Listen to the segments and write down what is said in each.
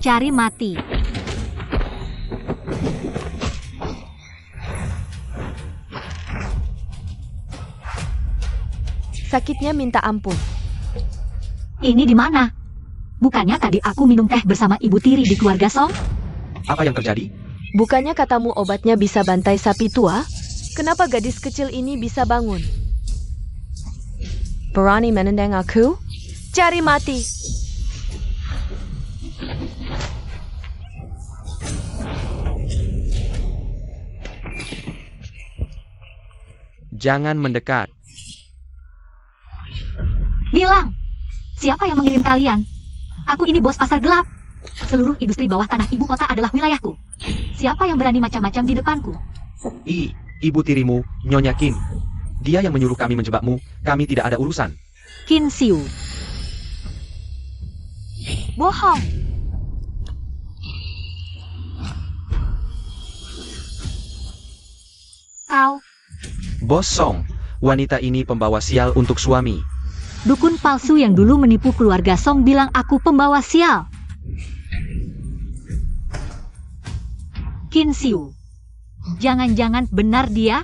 Cari mati. Sakitnya minta ampun. Ini di mana? Bukannya tadi aku minum teh bersama Ibu Tiri di keluarga Song? Apa yang terjadi? Bukannya katamu obatnya bisa bantai sapi tua? Kenapa gadis kecil ini bisa bangun? Berani menendang aku? Cari mati! Jangan mendekat. Bilang, siapa yang mengirim kalian? Aku ini bos pasar gelap. Seluruh industri bawah tanah ibu kota adalah wilayahku. Siapa yang berani macam-macam di depanku? Ibu tirimu, Nyonya Qin. Dia yang menyuruh kami menjebakmu, kami tidak ada urusan. Qin Xiu. Bohong. Kau, Bos Song, wanita ini pembawa sial untuk suami. dukun palsu yang dulu menipu keluarga Song bilang aku pembawa sial. Qin Xiu. Jangan-jangan benar dia?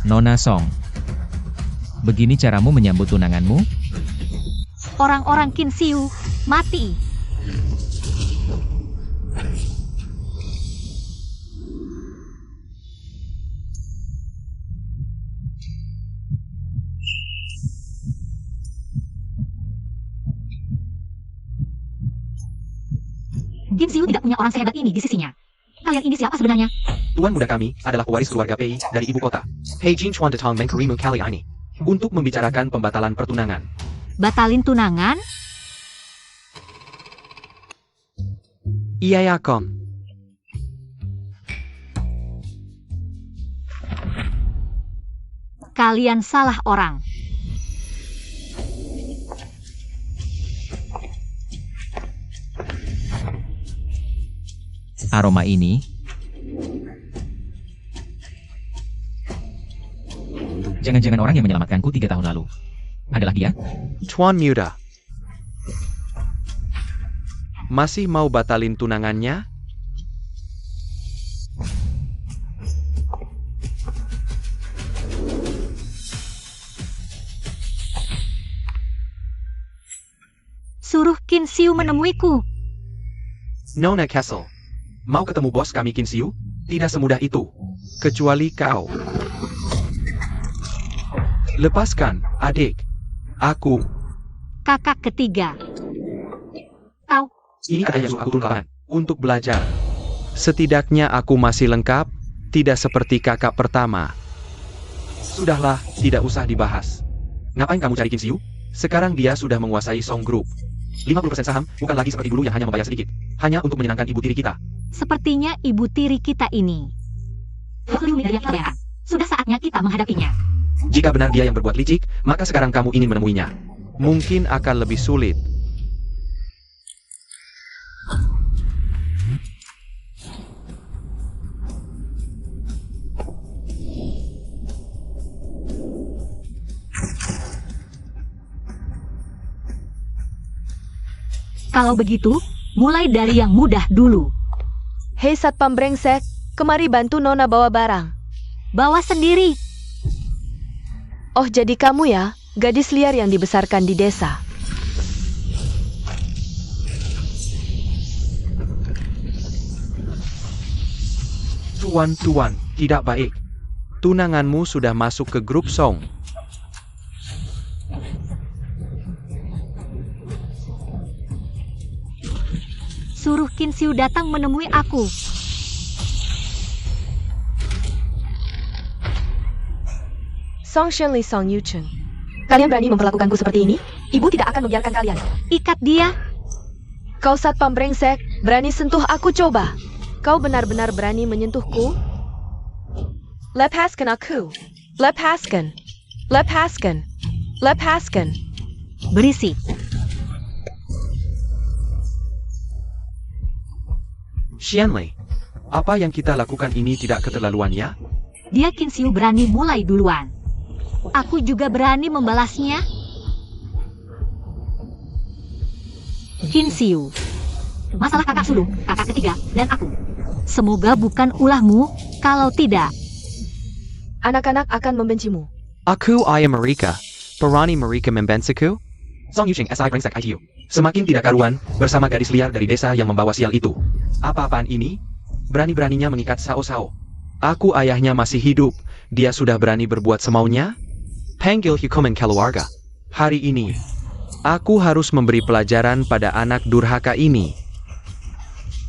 Nona Song, begini caramu menyambut tunanganmu? Orang-orang Qin Xiu mati. Qin Xiu tidak punya orang sehebat ini di sisinya. Kalian ini siapa sebenarnya? Tuan muda kami adalah pewaris keluarga Pei dari ibu kota. Hei Jin Chuan datang mengkirimu kali ini untuk membicarakan pembatalan pertunangan. Batalin tunangan? Iya ya Kom. Kalian salah orang. Aroma ini jangan-jangan orang yang menyelamatkanku 3 tahun lalu adalah dia? Tuan muda, masih mau batalin tunangannya? Suruh Qin Xiu menemuiku. Nona Castle, mau ketemu bos kami Qin Xiu? Tidak semudah itu. Kecuali kau. Lepaskan, adik. Aku. Kakak ketiga. Kau. Ini ada yang suka aku tunjukkan untuk belajar. Setidaknya aku masih lengkap, tidak seperti kakak pertama. Sudahlah, tidak usah dibahas. Ngapain kamu cari Qin Xiu? Sekarang dia sudah menguasai Song Group. 50% saham, bukan lagi seperti dulu yang hanya membayar sedikit. Hanya untuk menyenangkan ibu tiri kita. Sepertinya ibu tiri kita ini. Sudah saatnya kita menghadapinya. Jika benar dia yang berbuat licik, maka sekarang kamu ingin menemuinya. Mungkin akan lebih sulit. Kalau begitu, mulai dari yang mudah dulu. Hei satpam brengsek, kemari bantu Nona bawa barang. Bawa sendiri. Oh jadi kamu ya, gadis liar yang dibesarkan di desa. Tuan, tidak baik. Tunanganmu sudah masuk ke grup Song. Suruh Qin Xiu datang menemui aku. Song Shenli Song Yucheng. Kalian berani memperlakukanku seperti ini? Ibu tidak akan membiarkan kalian. Ikat dia. Kau satpam brengsek, berani sentuh aku coba. Kau benar-benar berani menyentuhku? Lepaskan aku. Lepaskan. Lepaskan. Lepaskan. Berisik. Xianlei, apa yang kita lakukan ini tidak keterlaluan ya? Dia Qin Xiu berani mulai duluan. Aku juga berani membalasnya. Qin Xiu. Masalah kakak sulung, kakak ketiga, dan aku. Semoga bukan ulahmu, kalau tidak. Anak-anak akan membencimu. Aku ayah mereka. Berani mereka membensiku? Song Yuqing SI brengsek ITU. Semakin tidak karuan, bersama gadis liar dari desa yang membawa sial itu. Apa-apaan ini? Berani-beraninya mengikat Sao Sao. Aku ayahnya masih hidup, dia sudah berani berbuat semaunya? Panggil hukuman keluarga. Hari ini, aku harus memberi pelajaran pada anak durhaka ini.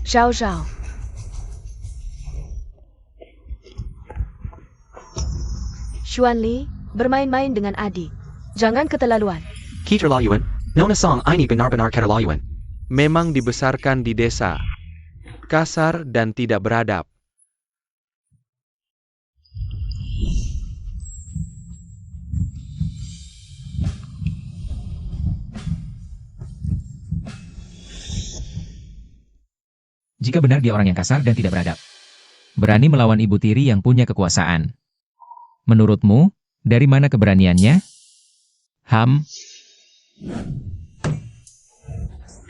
Zhao Zhao. Xuanli, bermain-main dengan adik. Jangan keterlaluan. Keterlaluan, Nona Song ini benar-benar keterlaluan. Memang dibesarkan di desa. Kasar dan tidak beradab. Jika benar dia orang yang kasar dan tidak beradab. Berani melawan ibu tiri yang punya kekuasaan. Menurutmu, dari mana keberaniannya?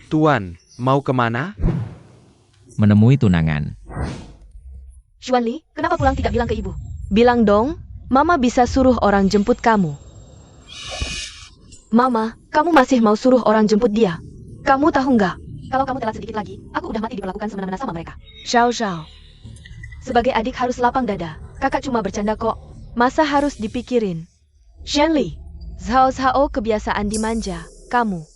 Tuan, mau kemana? Menemui tunangan. Xuanli, kenapa pulang tidak bilang ke ibu? Bilang dong, Mama bisa suruh orang jemput kamu. Mama, kamu masih mau suruh orang jemput dia? Kamu tahu nggak? Kalau kamu telat sedikit lagi, aku udah mati diperlakukan semena-mena sama mereka. Zhao Zhao. Sebagai adik harus lapang dada. Kakak cuma bercanda kok. Masa harus dipikirin? Xianli, Zhao Zhao kebiasaan dimanja. Kamu.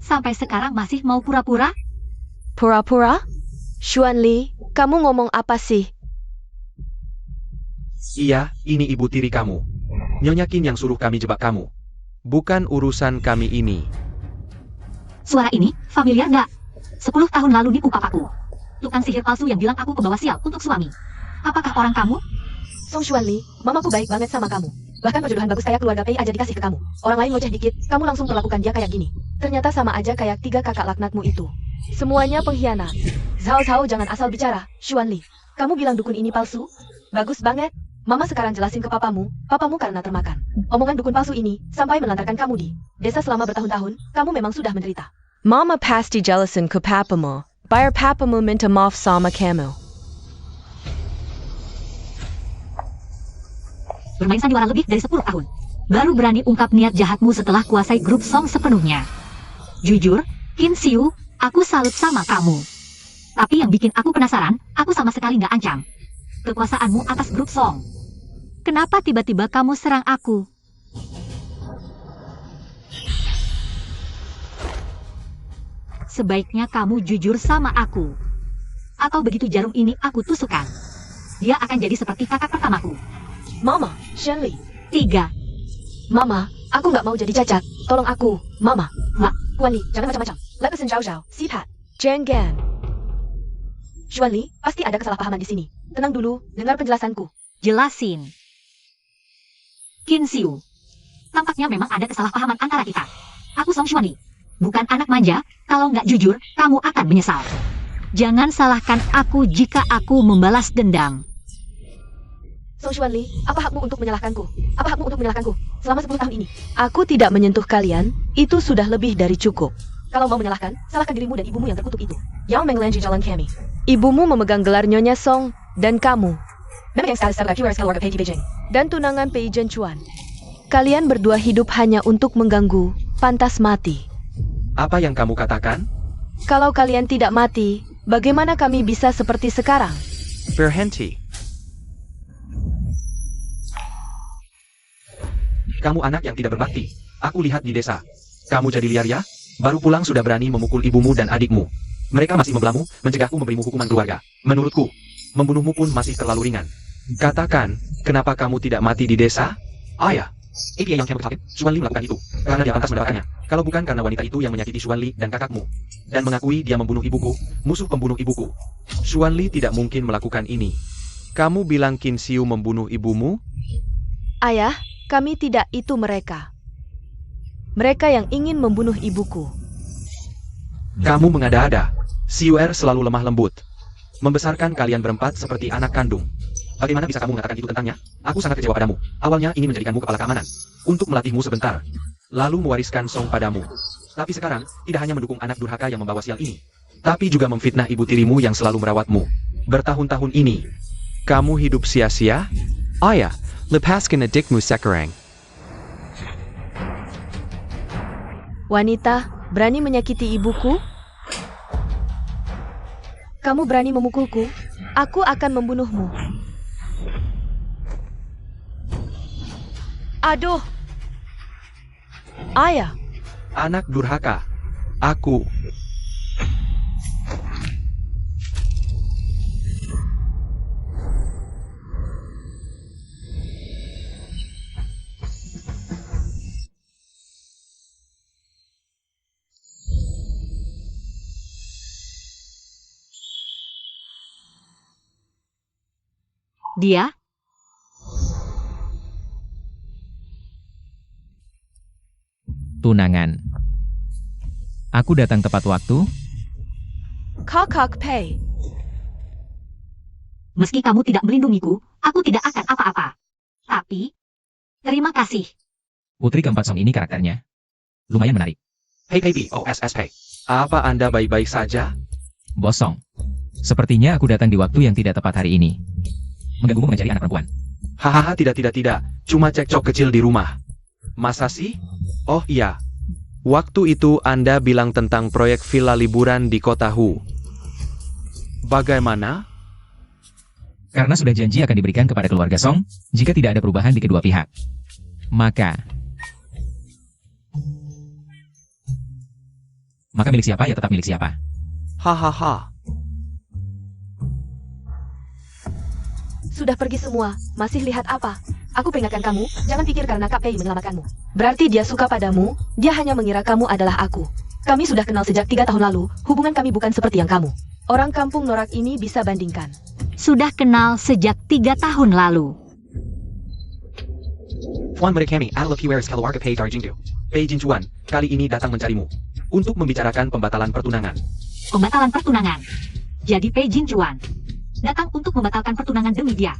Sampai sekarang masih mau pura-pura? Pura-pura? Xuanli, kamu ngomong apa sih? Iya, ini ibu tiri kamu. Nyonya Qin yang suruh kami jebak kamu. Bukan urusan kami ini. Suara ini, familiar nggak? 10 tahun lalu nipu papaku. Tukang sihir palsu yang bilang aku pembawa sial untuk suami. Apakah orang kamu? Song Xuanli, mamaku baik banget sama kamu. Bahkan perjodohan bagus kayak keluarga Pei aja dikasih ke kamu. Orang lain ngoceh dikit, kamu langsung perlakukan dia kayak gini. Ternyata sama aja kayak 3 kakak laknatmu itu. Semuanya pengkhianat. Zhao Zhao jangan asal bicara. Xuanli, kamu bilang dukun ini palsu? Bagus banget. Mama sekarang jelasin ke papamu karena termakan. Omongan dukun palsu ini sampai melantarkan kamu di desa selama bertahun-tahun, kamu memang sudah menderita. Mama pasti jelasin ke papamu, biar papamu minta maaf sama kamu. Bermain sandiwara lebih dari 10 tahun. Baru berani ungkap niat jahatmu setelah kuasai grup Song sepenuhnya. Jujur, Qin Xiu, aku salut sama kamu. Tapi yang bikin aku penasaran, aku sama sekali nggak ancam. Kekuasaanmu atas grup Song. Kenapa tiba-tiba kamu serang aku? Sebaiknya kamu jujur sama aku. Atau begitu jarum ini aku tusukkan. Dia akan jadi seperti kakak pertamaku. Mama, Xianli. 3. Mama, aku nggak mau jadi cacat. Tolong aku, Mama. Wah. Xuanli, jangan macam-macam. Lepasin Zhao Zhao, Sipat, Jangan. Xuanli, pasti ada kesalahpahaman di sini. Tenang dulu, dengar penjelasanku. Jelasin. Qin Xiu. Tampaknya memang ada kesalahpahaman antara kita. Aku Song Xuanli. Bukan anak manja, kalau nggak jujur, kamu akan menyesal. Jangan salahkan aku jika aku membalas dendam. Song Xuanli, apa hakmu untuk menyalahkanku? Apa hakmu untuk menyalahkanku? Selama 10 tahun ini, aku tidak menyentuh kalian, itu sudah lebih dari cukup. Kalau mau menyalahkan, salahkan dirimu dan ibumu yang terkutuk itu. Yang menglanji jalan kami. Ibumu memegang gelar Nyonya Song, dan kamu. Memegang status sebagai keluarga Pei di Beijing. Dan tunangan Pei Zhenchuan. Kalian berdua hidup hanya untuk mengganggu, pantas mati. Apa yang kamu katakan? Kalau kalian tidak mati, bagaimana kami bisa seperti sekarang? Berhenti. Kamu anak yang tidak berbakti. Aku lihat di desa. Kamu jadi liar ya? Baru pulang sudah berani memukul ibumu dan adikmu. Mereka masih membelamu, mencegahku memberimu hukuman keluarga. Menurutku, membunuhmu pun masih terlalu ringan. Katakan, kenapa kamu tidak mati di desa? Ayah, APA yang kamu ketahui, Xuan Li melakukan itu, karena dia pantas mendapatkannya. Kalau bukan karena wanita itu yang menyakiti Xuan Li dan kakakmu, dan mengakui dia membunuh ibuku, musuh pembunuh ibuku. Xuan Li tidak mungkin melakukan ini. Kamu bilang Qin Xiu membunuh ibumu? Ayah, kami tidak itu mereka. Mereka yang ingin membunuh ibuku. Kamu mengada-ada. Xiu'er selalu lemah lembut. Membesarkan kalian berempat seperti anak kandung. Bagaimana bisa kamu mengatakan itu tentangnya? Aku sangat kecewa padamu. Awalnya ingin menjadikanmu kepala keamanan. Untuk melatihmu sebentar. Lalu mewariskan Song padamu. Tapi sekarang, tidak hanya mendukung anak durhaka yang membawa sial ini. Tapi juga memfitnah ibu tirimu yang selalu merawatmu. Bertahun-tahun ini. Kamu hidup sia-sia? Aya, lepaskan adikmu sekarang. Wanita, berani menyakiti ibuku? Kamu berani memukulku? Aku akan membunuhmu. Aduh! Ayah, Anak durhaka. Aku. Dia? Tunangan. Aku datang tepat waktu. Kakak Pei. Meski kamu tidak melindungiku, aku tidak akan apa-apa. Tapi, terima kasih. Putri keempat Song ini karakternya lumayan menarik. Hei POSSP. Apa Anda baik-baik saja? Bos Song. Sepertinya aku datang di waktu yang tidak tepat hari ini. Mengganggumu mencari anak perempuan. Hahaha, tidak. Cuma cekcok kecil di rumah. Masa sih? Oh iya. Waktu itu Anda bilang tentang proyek villa liburan di kota Hu. Bagaimana? Karena sudah janji akan diberikan kepada keluarga Song, jika tidak ada perubahan di kedua pihak. Maka milik siapa ya tetap milik siapa. Hahaha. Sudah pergi semua, masih lihat apa? Aku peringatkan kamu, jangan pikir karena Kak Pei menyelamatkanmu. Berarti dia suka padamu, dia hanya mengira kamu adalah aku. Kami sudah kenal sejak 3 tahun lalu, hubungan kami bukan seperti yang kamu. Orang kampung norak ini bisa bandingkan. Sudah kenal sejak 3 tahun lalu. Tuan Muda kami adalah Kiweris keluarga Pei dari Jingdu. Pei Jinchuan, kali ini datang mencarimu. Untuk membicarakan pembatalan pertunangan. Pembatalan pertunangan. Jadi Pei Jinchuan datang untuk membatalkan pertunangan demi dia.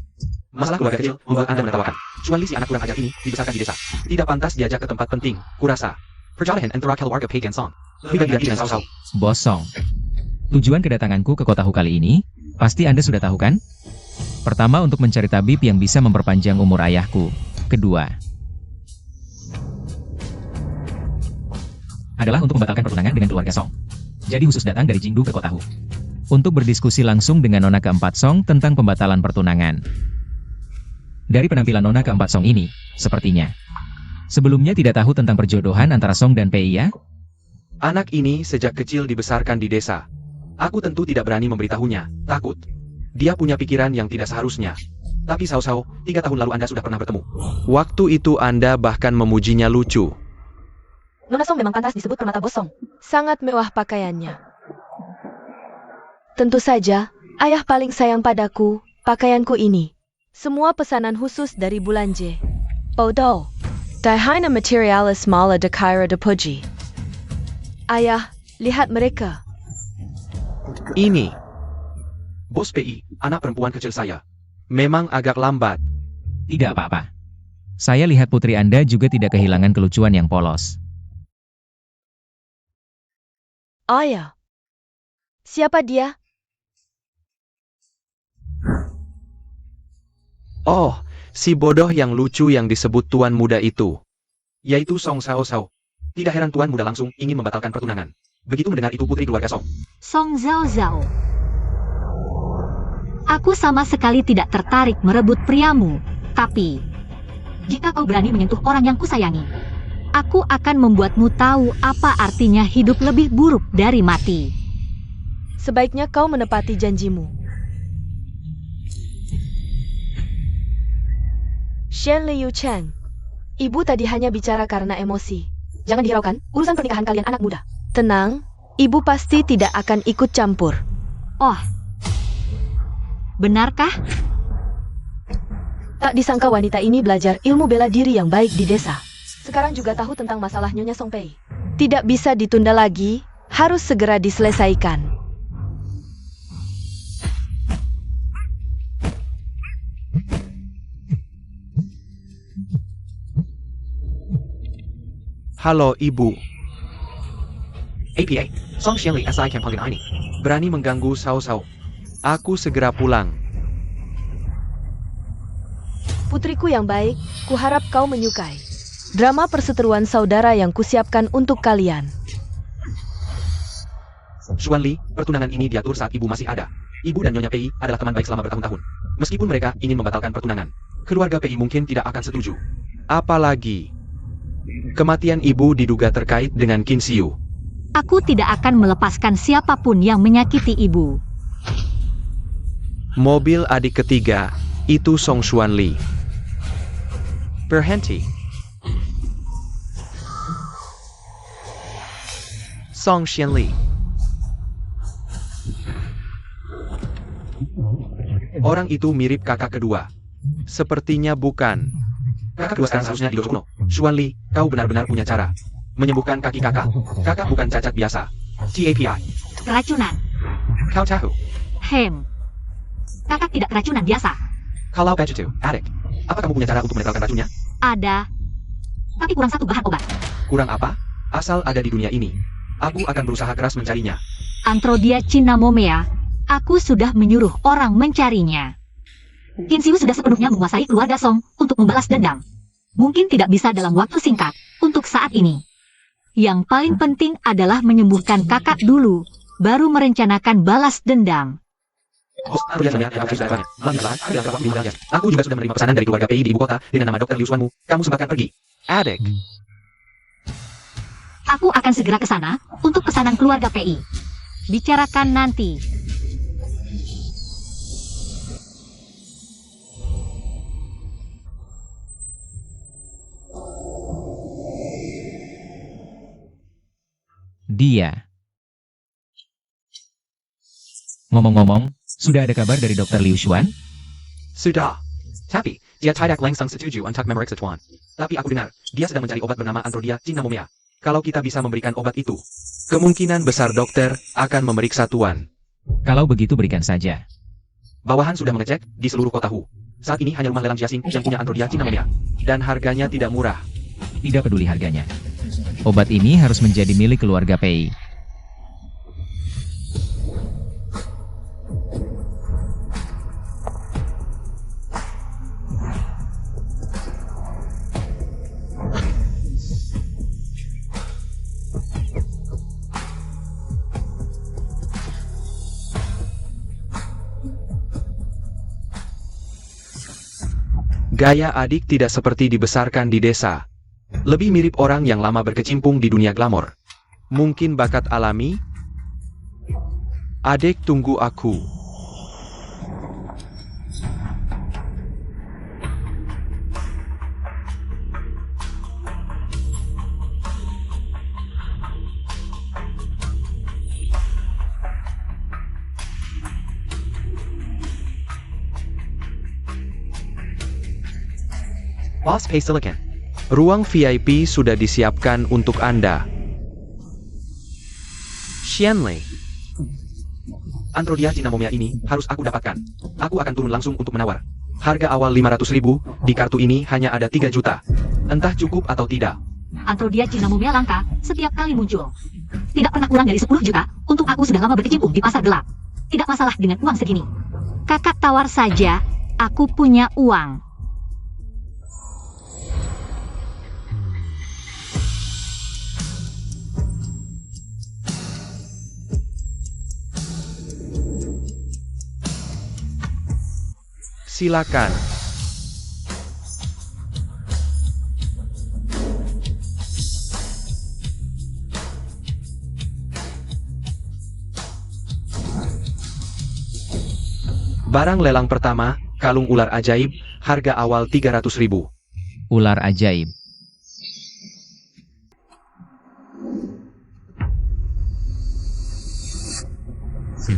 Masalah keluarga kecil membuat Anda menertawakan. Xuan Li si anak kurang ajar ini dibesarkan di desa. Tidak pantas diajak ke tempat penting, kurasa. Perjalanan antara keluarga Pei dan Song. Lebih baik diganti dengan Sao. Bos Song. Tujuan kedatanganku ke kota Hu kali ini, pasti Anda sudah tahu kan? Pertama untuk mencari tabib yang bisa memperpanjang umur ayahku. Kedua, adalah untuk membatalkan pertunangan dengan keluarga Song. Jadi khusus datang dari Jingdu ke kota Hu. Untuk berdiskusi langsung dengan nona keempat Song tentang pembatalan pertunangan. Dari penampilan nona keempat Song ini, sepertinya sebelumnya tidak tahu tentang perjodohan antara Song dan Pei ya? Anak ini sejak kecil dibesarkan di desa. Aku tentu tidak berani memberitahunya, takut. Dia punya pikiran yang tidak seharusnya. Tapi Sao, 3 tahun lalu Anda sudah pernah bertemu. Waktu itu Anda bahkan memujinya lucu. Nona Song memang pantas disebut permata Bos Song. Sangat mewah pakaiannya. Tentu saja, ayah paling sayang padaku, pakaianku ini. Semua pesanan khusus dari bulan J. Bodo. Daihina materialis mala de Kaira de Puji. Ayah, lihat mereka. Ini. Bos PI, anak perempuan kecil saya. Memang agak lambat. Tidak apa-apa. Saya lihat putri Anda juga tidak kehilangan kelucuan yang polos. Ayah. Siapa dia? Oh, si bodoh yang lucu yang disebut tuan muda itu. Yaitu Song Sao. Tidak heran tuan muda langsung ingin membatalkan pertunangan. Begitu mendengar itu putri keluarga Song. Song Zhao. Aku sama sekali tidak tertarik merebut priamu. Tapi, jika kau berani menyentuh orang yang kusayangi, aku akan membuatmu tahu apa artinya hidup lebih buruk dari mati. Sebaiknya kau menepati janjimu. Shen Liu Cheng. Ibu tadi hanya bicara karena emosi. Jangan dihiraukan, urusan pernikahan kalian anak muda. Tenang, ibu pasti tidak akan ikut campur. Oh, benarkah? Tak disangka wanita ini belajar ilmu bela diri yang baik di desa. Sekarang juga tahu tentang masalah Nyonya Songpei. Tidak bisa ditunda lagi, harus segera diselesaikan. Halo, Ibu. APA, Song Xianli SI Kampung ini. Berani mengganggu Sao. Aku segera pulang. Putriku yang baik, kuharap kau menyukai drama perseteruan saudara yang kusiapkan untuk kalian. Xuan Li, pertunangan ini diatur saat Ibu masih ada. Ibu dan Nyonya Pei adalah teman baik selama bertahun-tahun. Meskipun mereka ingin membatalkan pertunangan, keluarga Pei mungkin tidak akan setuju. Apalagi kematian Ibu diduga terkait dengan Qin Xiu. Aku tidak akan melepaskan siapapun yang menyakiti ibu. Mobil adik ketiga, itu Song Xuan Li. Berhenti. Song Xianli. Orang itu mirip kakak kedua. Sepertinya bukan. Kakak kedua sekarang seharusnya di Kuno. Xuan Li, kau benar-benar punya cara menyembuhkan kaki kakak. Kakak bukan cacat biasa. TAPI. Keracunan. Kau tahu. Kakak tidak keracunan biasa. Kalau begitu, adik. Apa kamu punya cara untuk menetralkan racunnya? Ada. Tapi kurang satu bahan obat. Kurang apa? Asal ada di dunia ini. Aku akan berusaha keras mencarinya. Antrodia Cinnamomea. Aku sudah menyuruh orang mencarinya. Qin Xiu sudah sepenuhnya menguasai keluarga Song untuk membalas dendam. Mungkin tidak bisa dalam waktu singkat untuk saat ini. Yang paling penting adalah menyembuhkan kakak dulu, baru merencanakan balas dendam. Aku juga sudah menerima pesanan dari keluarga Pei di ibu kota dengan nama Dr. Liu Xuanmu. Kamu sempatkan pergi. Adik. Aku akan segera ke sana untuk pesanan keluarga PI. Bicarakan nanti. Dia. Ngomong-ngomong, sudah ada kabar dari Dr. Liu Xuan? Sudah. Tapi, dia tidak langsung setuju untuk memeriksa Tuan. Tapi aku dengar, dia sedang mencari obat bernama Antrodia Cinnamomea. Kalau kita bisa memberikan obat itu, kemungkinan besar dokter akan memeriksa Tuan. Kalau begitu berikan saja. Bawahan sudah mengecek di seluruh kota Hu. Saat ini hanya rumah lelang Jiaxing yang punya Antrodia Cinnamomea. Dan harganya tidak murah. Tidak peduli harganya. Obat ini harus menjadi milik keluarga Pei. Gaya adik tidak seperti dibesarkan di desa. Lebih mirip orang yang lama berkecimpung di dunia glamor. Mungkin bakat alami? Adik, tunggu aku. Lost Pay Silicon. Ruang VIP sudah disiapkan untuk Anda. Xianli. Antrodia Cinnamomea ini harus aku dapatkan. Aku akan turun langsung untuk menawar. Harga awal 500.000, di kartu ini hanya ada 3 juta. Entah cukup atau tidak. Antrodia Cinnamomea langka setiap kali muncul. Tidak pernah kurang dari 10 juta, untuk aku sudah lama berkecimpung di pasar gelap. Tidak masalah dengan uang segini. Kakak tawar saja, aku punya uang. Silakan. Barang lelang pertama, kalung ular ajaib, harga awal 300.000. Ular ajaib.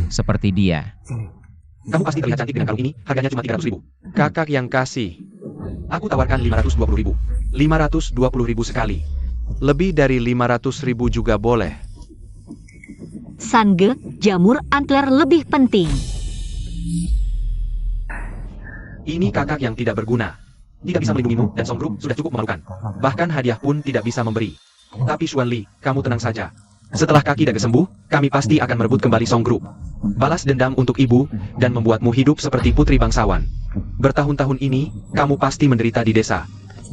seperti dia. Kamu pasti terlihat cantik dengan kalung ini, harganya cuma 300.000. Kakak yang kasih. Aku tawarkan 520.000. 520.000 sekali. Lebih dari 500.000 juga boleh. Sange, jamur antler lebih penting. Ini kakak yang tidak berguna. Tidak bisa melindungimu, dan Song Group sudah cukup memalukan. Bahkan hadiah pun tidak bisa memberi. Tapi Xuan Li, kamu tenang saja. Setelah kaki Dage sembuh, kami pasti akan merebut kembali Song Group. Balas dendam untuk ibu, dan membuatmu hidup seperti putri bangsawan. Bertahun-tahun ini, kamu pasti menderita di desa.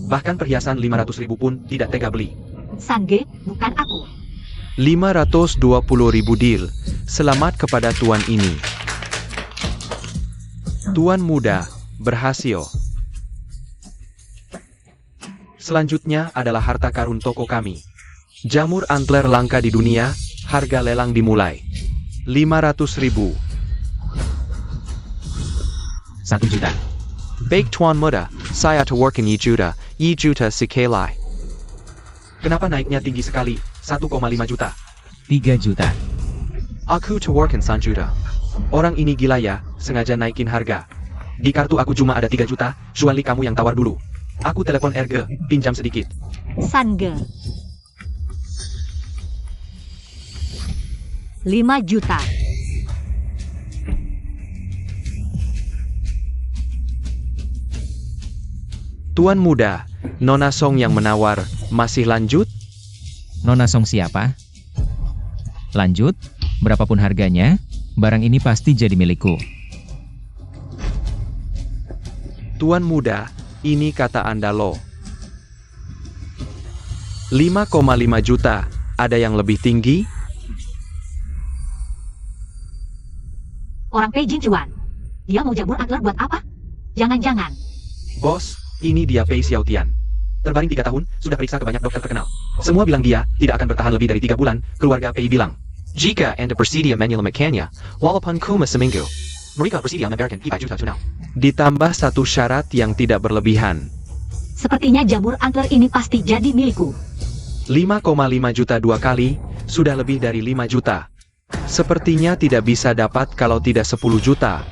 Bahkan perhiasan 500.000 pun tidak tega beli. Sange, bukan aku. 520.000 deal. Selamat kepada tuan ini. Tuan muda, berhasil. Selanjutnya adalah harta karun toko kami. Jamur antler langka di dunia, harga lelang dimulai. 500.000. 1 juta. Baik tuan muda, saya tawarkan Yi juta sekelai. Kenapa naiknya tinggi sekali? 1,5 juta. 3 juta. Aku tawarkan 1 juta. Orang ini gila ya, sengaja naikin harga. Di kartu aku cuma ada 3 juta, Xuan Li kamu yang tawar dulu. Aku telepon Erge, pinjam sedikit. Sange. 5 juta. Tuan muda, Nona Song yang menawar, masih lanjut? Nona Song siapa? Lanjut, berapapun harganya, barang ini pasti jadi milikku. Tuan muda, ini kata Anda loh. 5,5 juta, ada yang lebih tinggi? Orang Peijin Juan. Dia mau jamur antler buat apa? Jangan-jangan. Bos, ini dia Pei Xiaotian. Terbaring 3 tahun, sudah periksa ke banyak dokter terkenal. Semua bilang dia tidak akan bertahan lebih dari 3 bulan, keluarga Pei bilang. Jika Anda bersedia menyelamatkannya, walaupun cuma seminggu, Mereka bersedia memberikan 5 juta tunai. ditambah satu syarat yang tidak berlebihan. Sepertinya jamur antler ini pasti jadi milikku. 5,5 juta 2 kali, sudah lebih dari 5 juta. Sepertinya tidak bisa dapat kalau tidak 10 juta.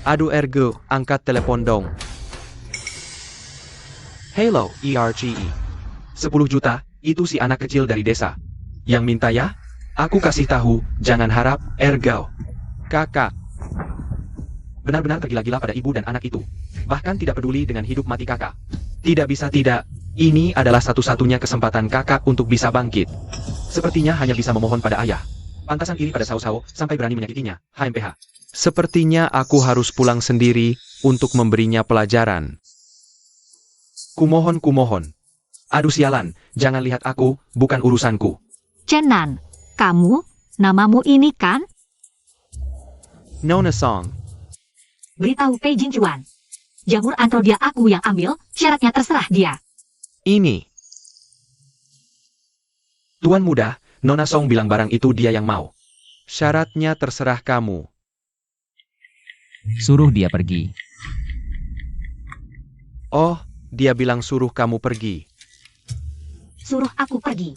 Aduh Erge, angkat telepon dong. Hello, ERGE. 10 juta, itu si anak kecil dari desa. Yang minta ya? Aku kasih tahu, jangan harap, Ergao. Kakak, Benar-benar tergila-gila pada ibu dan anak itu. Bahkan tidak peduli dengan hidup mati kakak. Tidak bisa tidak, ini adalah satu-satunya kesempatan kakak untuk bisa bangkit. Sepertinya hanya bisa memohon pada ayah. Pantasan iri pada Sao-Sao, sampai berani menyakitinya, HMPH. sepertinya aku harus pulang sendiri untuk memberinya pelajaran. Kumohon. Aduh sialan, jangan lihat aku, bukan urusanku. Cenan, kamu, namamu ini kan? Nona Song, Beritahu Peijin Juan. Jamur antler dia aku yang ambil, syaratnya terserah dia. ini. Tuan muda, Nona Song bilang barang itu dia yang mau. Syaratnya terserah kamu. Suruh dia pergi. Oh, dia bilang suruh kamu pergi. Suruh aku pergi.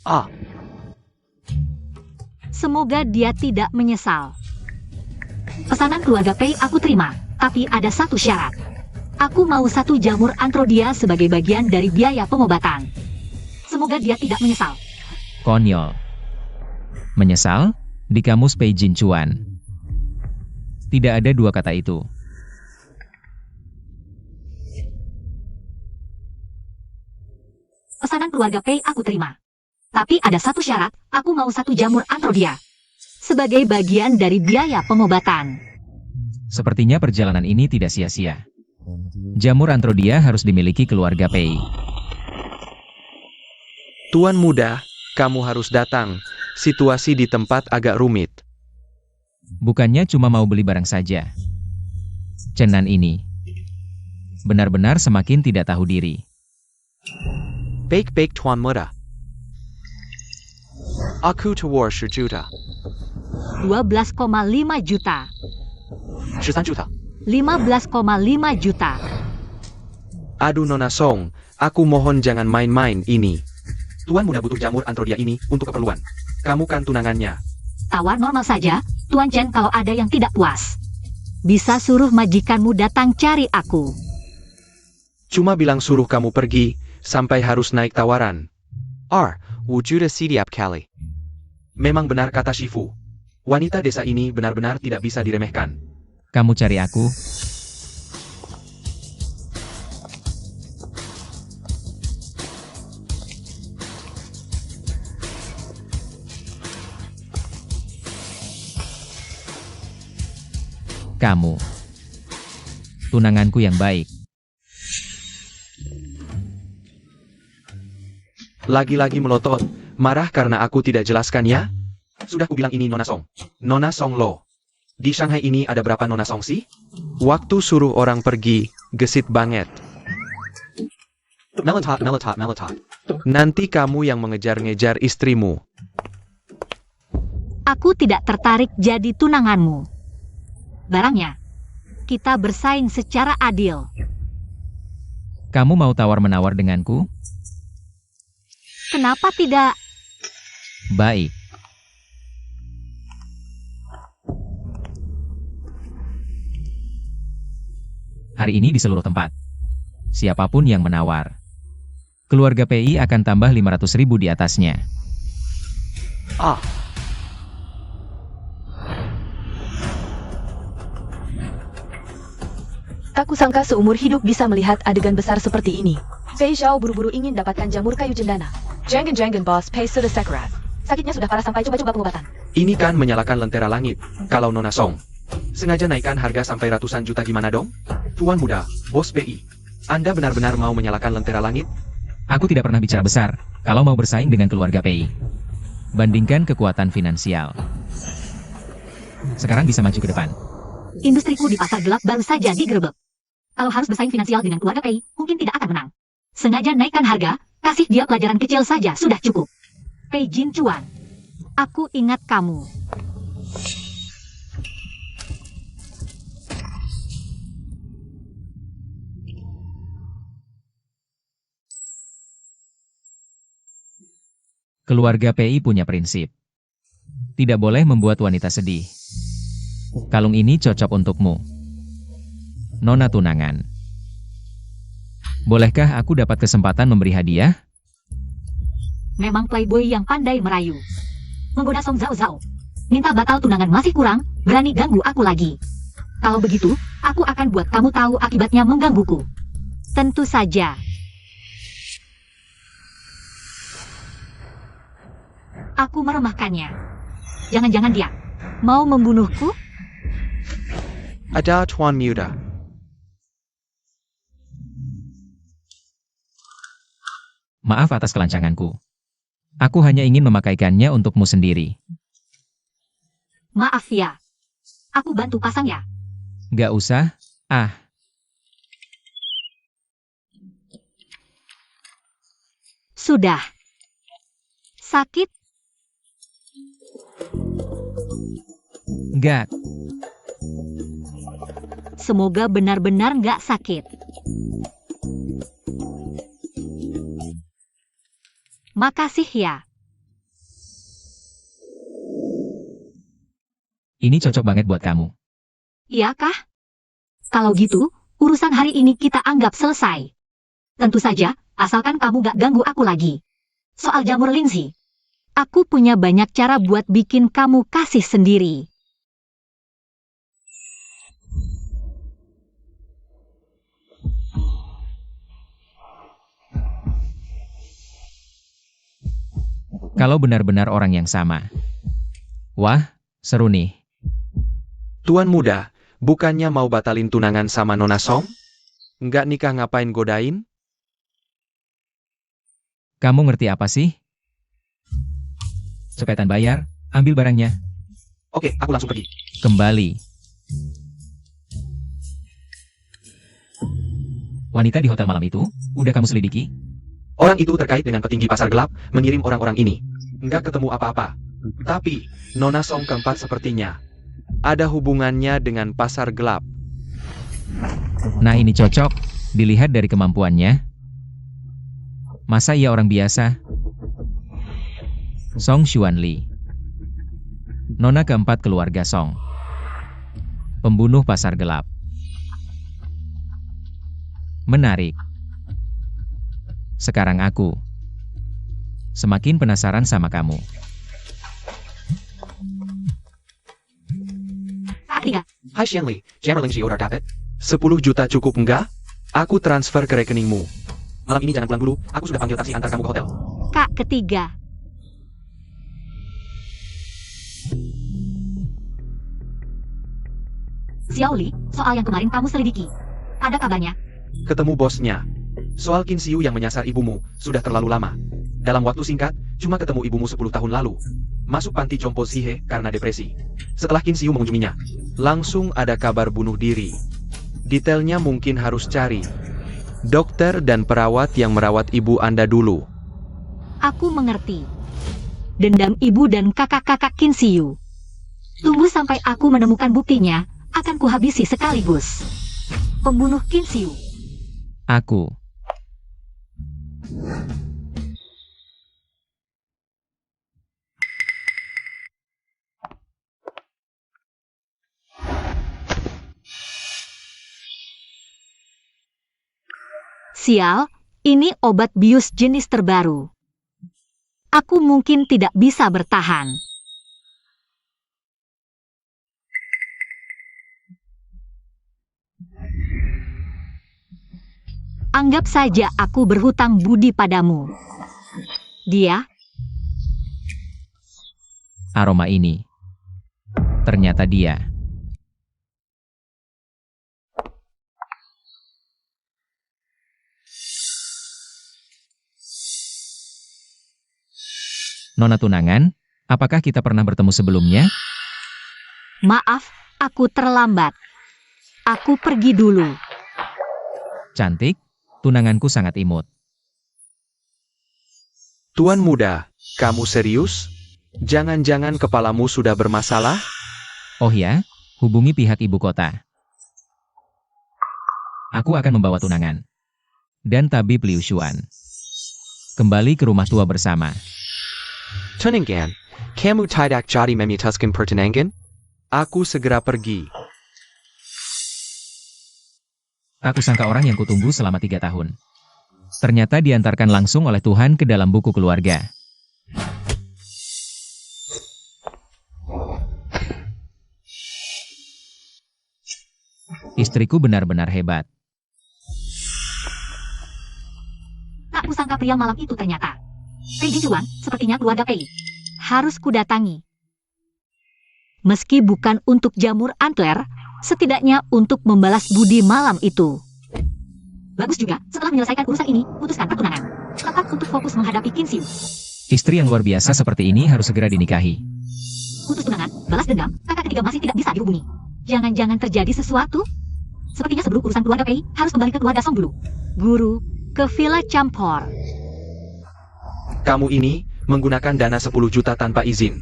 Ah, Semoga dia tidak menyesal. Pesanan keluarga Pei aku terima, tapi ada satu syarat. Aku mau 1 jamur antrodia sebagai bagian dari biaya pengobatan. Semoga dia tidak menyesal. Konyol. Menyesal? Di kamus Peijin Chuan. Tidak ada 2 kata itu. Pesanan keluarga Pei aku terima. Tapi ada satu syarat, aku mau 1 jamur antrodia. Sebagai bagian dari biaya pengobatan. Sepertinya perjalanan ini tidak sia-sia. Jamur Antrodia harus dimiliki keluarga Pei. tuan muda, kamu harus datang. Situasi di tempat agak rumit. Bukannya cuma mau beli barang saja. Cenan ini benar-benar semakin tidak tahu diri. Baik tuan muda. Aku tawar 10 juta. 12,5 juta. 13 juta. 15,5 juta. Aduh Nona Song, aku mohon jangan main-main ini. Tuan muda butuh jamur antrodia ini untuk keperluan. Kamu kan tunangannya. Tawar normal saja, Tuan Chen, kalau ada yang tidak puas, bisa suruh majikanmu datang cari aku. Cuma bilang suruh kamu pergi, sampai harus naik tawaran. Wujuda sidiap kali. Memang benar kata Shifu. Wanita desa ini benar-benar tidak bisa diremehkan. Kamu cari aku? Kamu. Tunanganku yang baik. Lagi-lagi melotot, marah karena aku tidak jelaskan ya? Sudah kubilang ini Nona Song. Nona Song Lo. Di Shanghai ini ada berapa Nona Song sih? Waktu suruh orang pergi, gesit banget. Meletot. Nanti kamu yang mengejar-ngejar istrimu. Aku tidak tertarik jadi tunanganmu. Barangnya, kita bersaing secara adil. Kamu mau tawar-menawar denganku? Kenapa tidak? Baik. Hari ini di seluruh tempat. Siapapun yang menawar, keluarga PI akan tambah 500.000 di atasnya. Tak kusangka seumur hidup bisa melihat adegan besar seperti ini. Fei Xiao buru-buru ingin dapatkan jamur kayu jendana. Jangan boss, Pei sudah sekarat. Sakitnya sudah parah sampai coba-coba pengobatan. Ini kan menyalakan lentera langit. Kalau Nona Song sengaja naikkan harga sampai ratusan juta gimana dong? Tuan muda, bos PI. Anda benar-benar mau menyalakan lentera langit? Aku tidak pernah bicara besar, kalau mau bersaing dengan keluarga PI. Bandingkan kekuatan finansial. Sekarang bisa maju ke depan. Industriku di pasar gelap baru saja digerebek. Kalau harus bersaing finansial dengan keluarga Pei, mungkin tidak akan menang. Sengaja naikkan harga, kasih dia pelajaran kecil saja sudah cukup. Pei Jin Chuan, aku ingat kamu. Keluarga PI punya prinsip. Tidak boleh membuat wanita sedih. Kalung ini cocok untukmu. Nona tunangan. Bolehkah aku dapat kesempatan memberi hadiah? Memang playboy yang pandai merayu. Menggoda Song Zhao Zhao. Minta batal tunangan masih kurang, berani ganggu aku lagi. Kalau begitu, aku akan buat kamu tahu akibatnya menggangguku. Tentu saja. Aku meremahkannya. Jangan-jangan dia mau membunuhku? Ada Tuan Muda. Maaf atas kelancanganku. Aku hanya ingin memakaikannya untukmu sendiri. Maaf ya. Aku bantu pasang ya. Gak usah. Sudah. Sakit? Gak. Semoga benar-benar nggak sakit. Makasih ya. Ini cocok banget buat kamu. Iya kah? Kalau gitu, urusan hari ini kita anggap selesai. Tentu saja, asalkan kamu gak ganggu aku lagi. Soal jamur Lingzi, aku punya banyak cara buat bikin kamu kasih sendiri. Kalau benar-benar orang yang sama. Wah, seru nih. Tuan muda, bukannya mau batalin tunangan sama Nona Song? Nggak nikah ngapain godain? Kamu ngerti apa sih? Cepetan bayar, ambil barangnya. Oke, aku langsung pergi. Kembali. Wanita di hotel malam itu, udah kamu selidiki? Orang itu terkait dengan petinggi pasar gelap, mengirim orang-orang ini. Nggak ketemu apa-apa. Tapi, Nona Song keempat sepertinya ada hubungannya dengan pasar gelap. Nah ini cocok, dilihat dari kemampuannya. Masa ia orang biasa? Song Xuanli. Nona keempat keluarga Song. Pembunuh pasar gelap. Menarik. Sekarang aku semakin penasaran sama kamu. Saat ketiga. Hai Xianli, Jammerling Xi order dapat? 10 juta cukup enggak? Aku transfer ke rekeningmu. Malam ini jangan pulang dulu, aku sudah panggil taksi antar kamu ke hotel. Kak ketiga. Xiaoli, soal yang kemarin kamu selidiki. Ada kabarnya? Ketemu bosnya. Soal Qin Xiu yang menyasar ibumu, sudah terlalu lama. Dalam waktu singkat, cuma ketemu ibumu 10 tahun lalu. Masuk panti jompo Sihe karena depresi. Setelah Qin Xiu mengunjunginya, Langsung ada kabar bunuh diri. Detailnya mungkin harus cari. Dokter dan perawat yang merawat ibu Anda dulu. Aku mengerti. Dendam ibu dan kakak-kakak Qin Xiu. Tunggu sampai aku menemukan buktinya, akan kuhabisi sekaligus. Pembunuh Qin Xiu. Aku. Sial, ini obat bius jenis terbaru. Aku mungkin tidak bisa bertahan. Anggap saja aku berhutang budi padamu. Dia, Aroma ini. Ternyata dia. Nona tunangan, apakah kita pernah bertemu sebelumnya? maaf, aku terlambat. Aku pergi dulu. Cantik, tunanganku sangat imut. Tuan muda, kamu serius? Jangan-jangan kepalamu sudah bermasalah? Oh ya, hubungi pihak ibu kota. Aku akan membawa tunangan. Dan tabib Liu Xuan. Kembali ke rumah tua bersama. Tunangan, kamu tidak jadi memutuskan pertunangan? Aku segera pergi. Aku sangka orang yang kutunggu selama 3 tahun. Ternyata diantarkan langsung oleh Tuhan ke dalam buku keluarga. Istriku benar-benar hebat. Tak kusangka pria malam itu ternyata. Pei Jinchuan, sepertinya keluarga Pei. Harus kudatangi. Meski bukan untuk jamur antler, setidaknya untuk membalas budi malam itu. Bagus juga, setelah menyelesaikan urusan ini, putuskan pertunangan. Tepat untuk fokus menghadapi Qin Xiu. Istri yang luar biasa seperti ini harus segera dinikahi. Putus tunangan, balas dendam, kakak ketiga masih tidak bisa dihubungi. Jangan-jangan terjadi sesuatu? Sepertinya sebelum urusan keluarga Pei, harus kembali ke keluarga Song dulu. Guru, ke Villa Campor. Kamu ini, menggunakan dana 10 juta tanpa izin.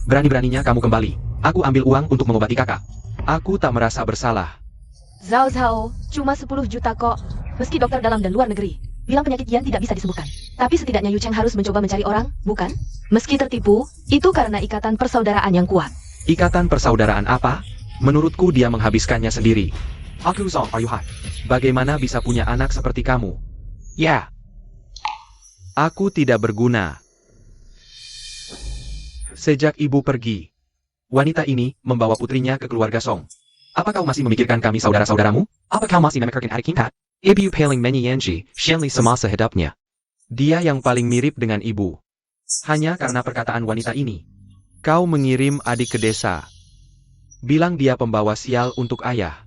Berani-beraninya kamu kembali. Aku ambil uang untuk mengobati kakak. Aku tak merasa bersalah. Zhao Zhao, cuma 10 juta kok. Meski dokter dalam dan luar negeri bilang penyakit Yan tidak bisa disembuhkan. Tapi setidaknya Yu Cheng harus mencoba mencari orang, bukan? Meski tertipu, itu karena ikatan persaudaraan yang kuat. Ikatan persaudaraan apa? Menurutku dia menghabiskannya sendiri. Aku Song, are you hot? Bagaimana bisa punya anak seperti kamu? Ya, Aku tidak berguna. Sejak ibu pergi, wanita ini membawa putrinya ke keluarga Song. Apa kau masih memikirkan kami saudara-saudaramu? Apa kau masih memikirkan adik kita? Ibu paling menyanyi Xianli semasa hidupnya. dia yang paling mirip dengan ibu. Hanya karena perkataan wanita ini. Kau mengirim adik ke desa. Bilang dia pembawa sial untuk ayah.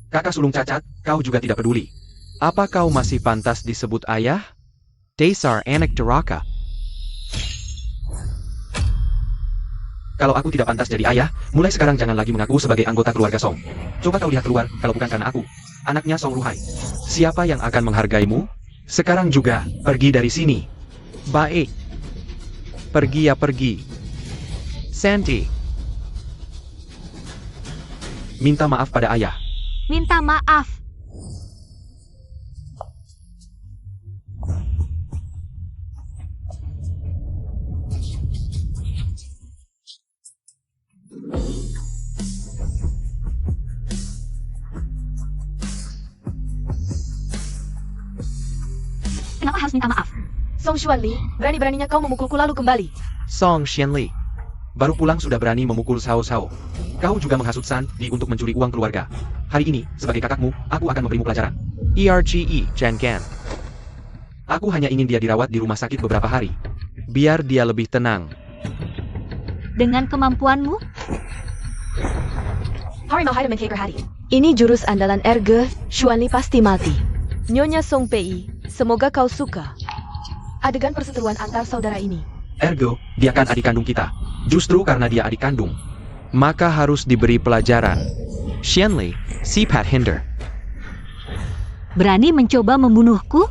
Kakak sulung cacat, kau juga tidak peduli. Apa kau masih pantas disebut ayah? Dasar anak durhaka. Kalau aku tidak pantas jadi ayah, mulai sekarang jangan lagi mengaku sebagai anggota keluarga Song. Coba kau lihat keluar, kalau bukan karena aku. Anaknya Song Ruhai. Siapa yang akan menghargaimu? Sekarang juga, pergi dari sini. Baik. Pergi ya pergi. Santi. Minta maaf pada ayah. Minta maaf. minta maaf. Song Xuanli, berani-beraninya kau memukulku lalu kembali. Song Xianli. Baru pulang sudah berani memukul Sao Sao. Kau juga menghasut San Di untuk mencuri uang keluarga. Hari ini, sebagai kakakmu, aku akan memberimu pelajaran. ERGE, Jan Gan. Aku hanya ingin dia dirawat di rumah sakit beberapa hari. Biar dia lebih tenang. Dengan kemampuanmu, Harimau Haida Menkaker Hari. Ini jurus andalan Erge, Xuanli pasti mati. Nyonya Song Pei, semoga kau suka. Adegan perseteruan antar saudara ini. Ergo, dia kan adik kandung kita. Justru karena dia adik kandung, maka harus diberi pelajaran. Xianli, Sipat Hinder. berani mencoba membunuhku?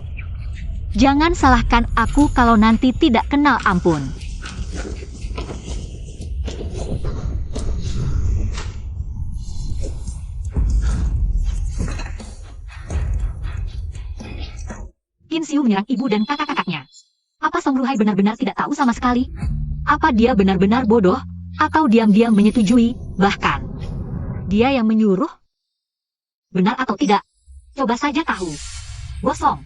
Jangan salahkan aku kalau nanti tidak kenal ampun. Qin Xiu menyerang ibu dan kakak-kakaknya. Apa Song Ruhai benar-benar tidak tahu sama sekali? Apa dia benar-benar bodoh? Atau diam-diam menyetujui? Bahkan, dia yang menyuruh? Benar atau tidak? Coba saja tahu. Gosong.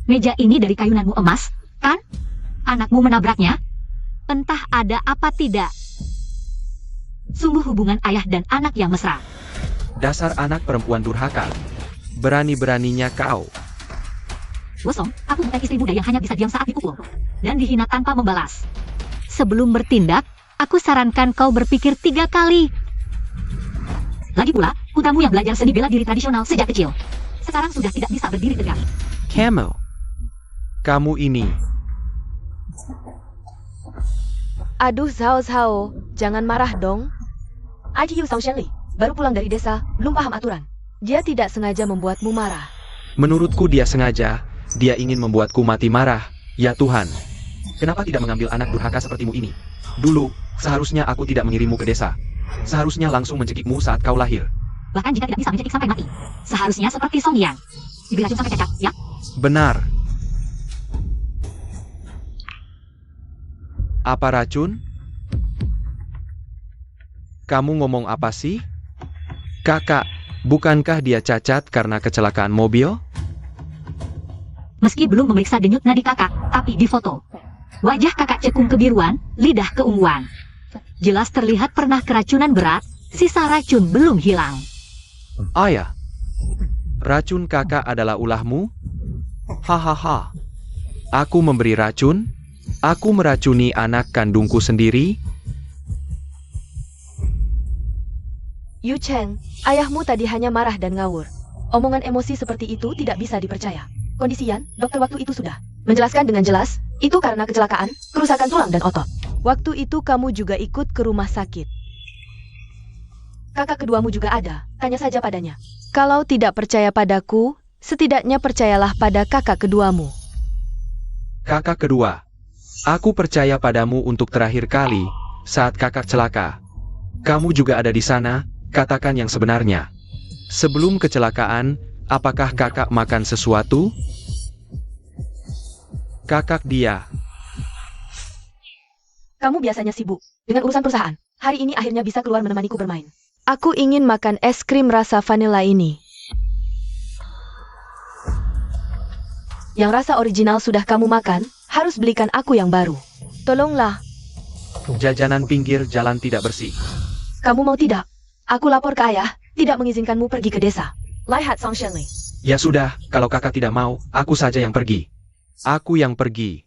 Meja ini dari kayunanmu emas, kan? Anakmu menabraknya? Entah ada apa tidak. Sungguh hubungan ayah dan anak yang mesra. Dasar anak perempuan durhaka. Berani-beraninya kau. Gosong, aku bukan istri muda yang hanya bisa diam saat dipukul. Dan dihina tanpa membalas. Sebelum bertindak, aku sarankan kau berpikir 3 kali. Lagi pula, putramu yang belajar seni bela diri tradisional sejak kecil. Sekarang sudah tidak bisa berdiri tegak. Kamu ini. Aduh Zhao Zhao, jangan marah dong. ITU Song Xianli, baru pulang dari desa, belum paham aturan. Dia tidak sengaja membuatmu marah. Menurutku dia sengaja. Dia ingin membuatku mati marah. Ya Tuhan. Kenapa tidak mengambil anak durhaka sepertimu ini? Dulu, seharusnya aku tidak mengirimmu ke desa. Seharusnya langsung mencekikmu saat kau lahir. Bahkan jika tidak bisa mencekik sampai mati. Seharusnya seperti Song Yang. Diberi racun sampai cacat, ya? Benar. Apa racun? Kamu ngomong apa sih? Kakak, bukankah dia cacat karena kecelakaan mobil? Meski belum memeriksa denyut nadi kakak, tapi di foto. Wajah kakak cekung kebiruan, lidah keunguan. Jelas terlihat pernah keracunan berat, sisa racun belum hilang. Ayah, racun kakak adalah ulahmu? Hahaha. Aku memberi racun? Aku meracuni anak kandungku sendiri? Yu Cheng, ayahmu tadi hanya marah dan ngawur. Omongan emosi seperti itu tidak bisa dipercaya. Kondisi Yan, dokter waktu itu sudah menjelaskan dengan jelas, itu karena kecelakaan, kerusakan tulang dan otot. Waktu itu kamu juga ikut ke rumah sakit. Kakak keduamu juga ada, tanya saja padanya. Kalau tidak percaya padaku, setidaknya percayalah pada kakak keduamu. Kakak kedua, aku percaya padamu untuk terakhir kali, saat kakak celaka. Kamu juga ada di sana, katakan yang sebenarnya. Sebelum kecelakaan, apakah kakak makan sesuatu? Kakak dia. Kamu biasanya sibuk dengan urusan perusahaan. Hari ini akhirnya bisa keluar menemaniku bermain. Aku ingin makan es krim rasa vanila ini. Yang rasa original sudah kamu makan, harus belikan aku yang baru. Tolonglah. Jajanan pinggir jalan tidak bersih. Kamu mau tidak? Aku lapor ke ayah, tidak mengizinkanmu pergi ke desa. Lihat Song Xianli. Ya sudah, kalau kakak tidak mau, aku saja yang pergi. Aku yang pergi.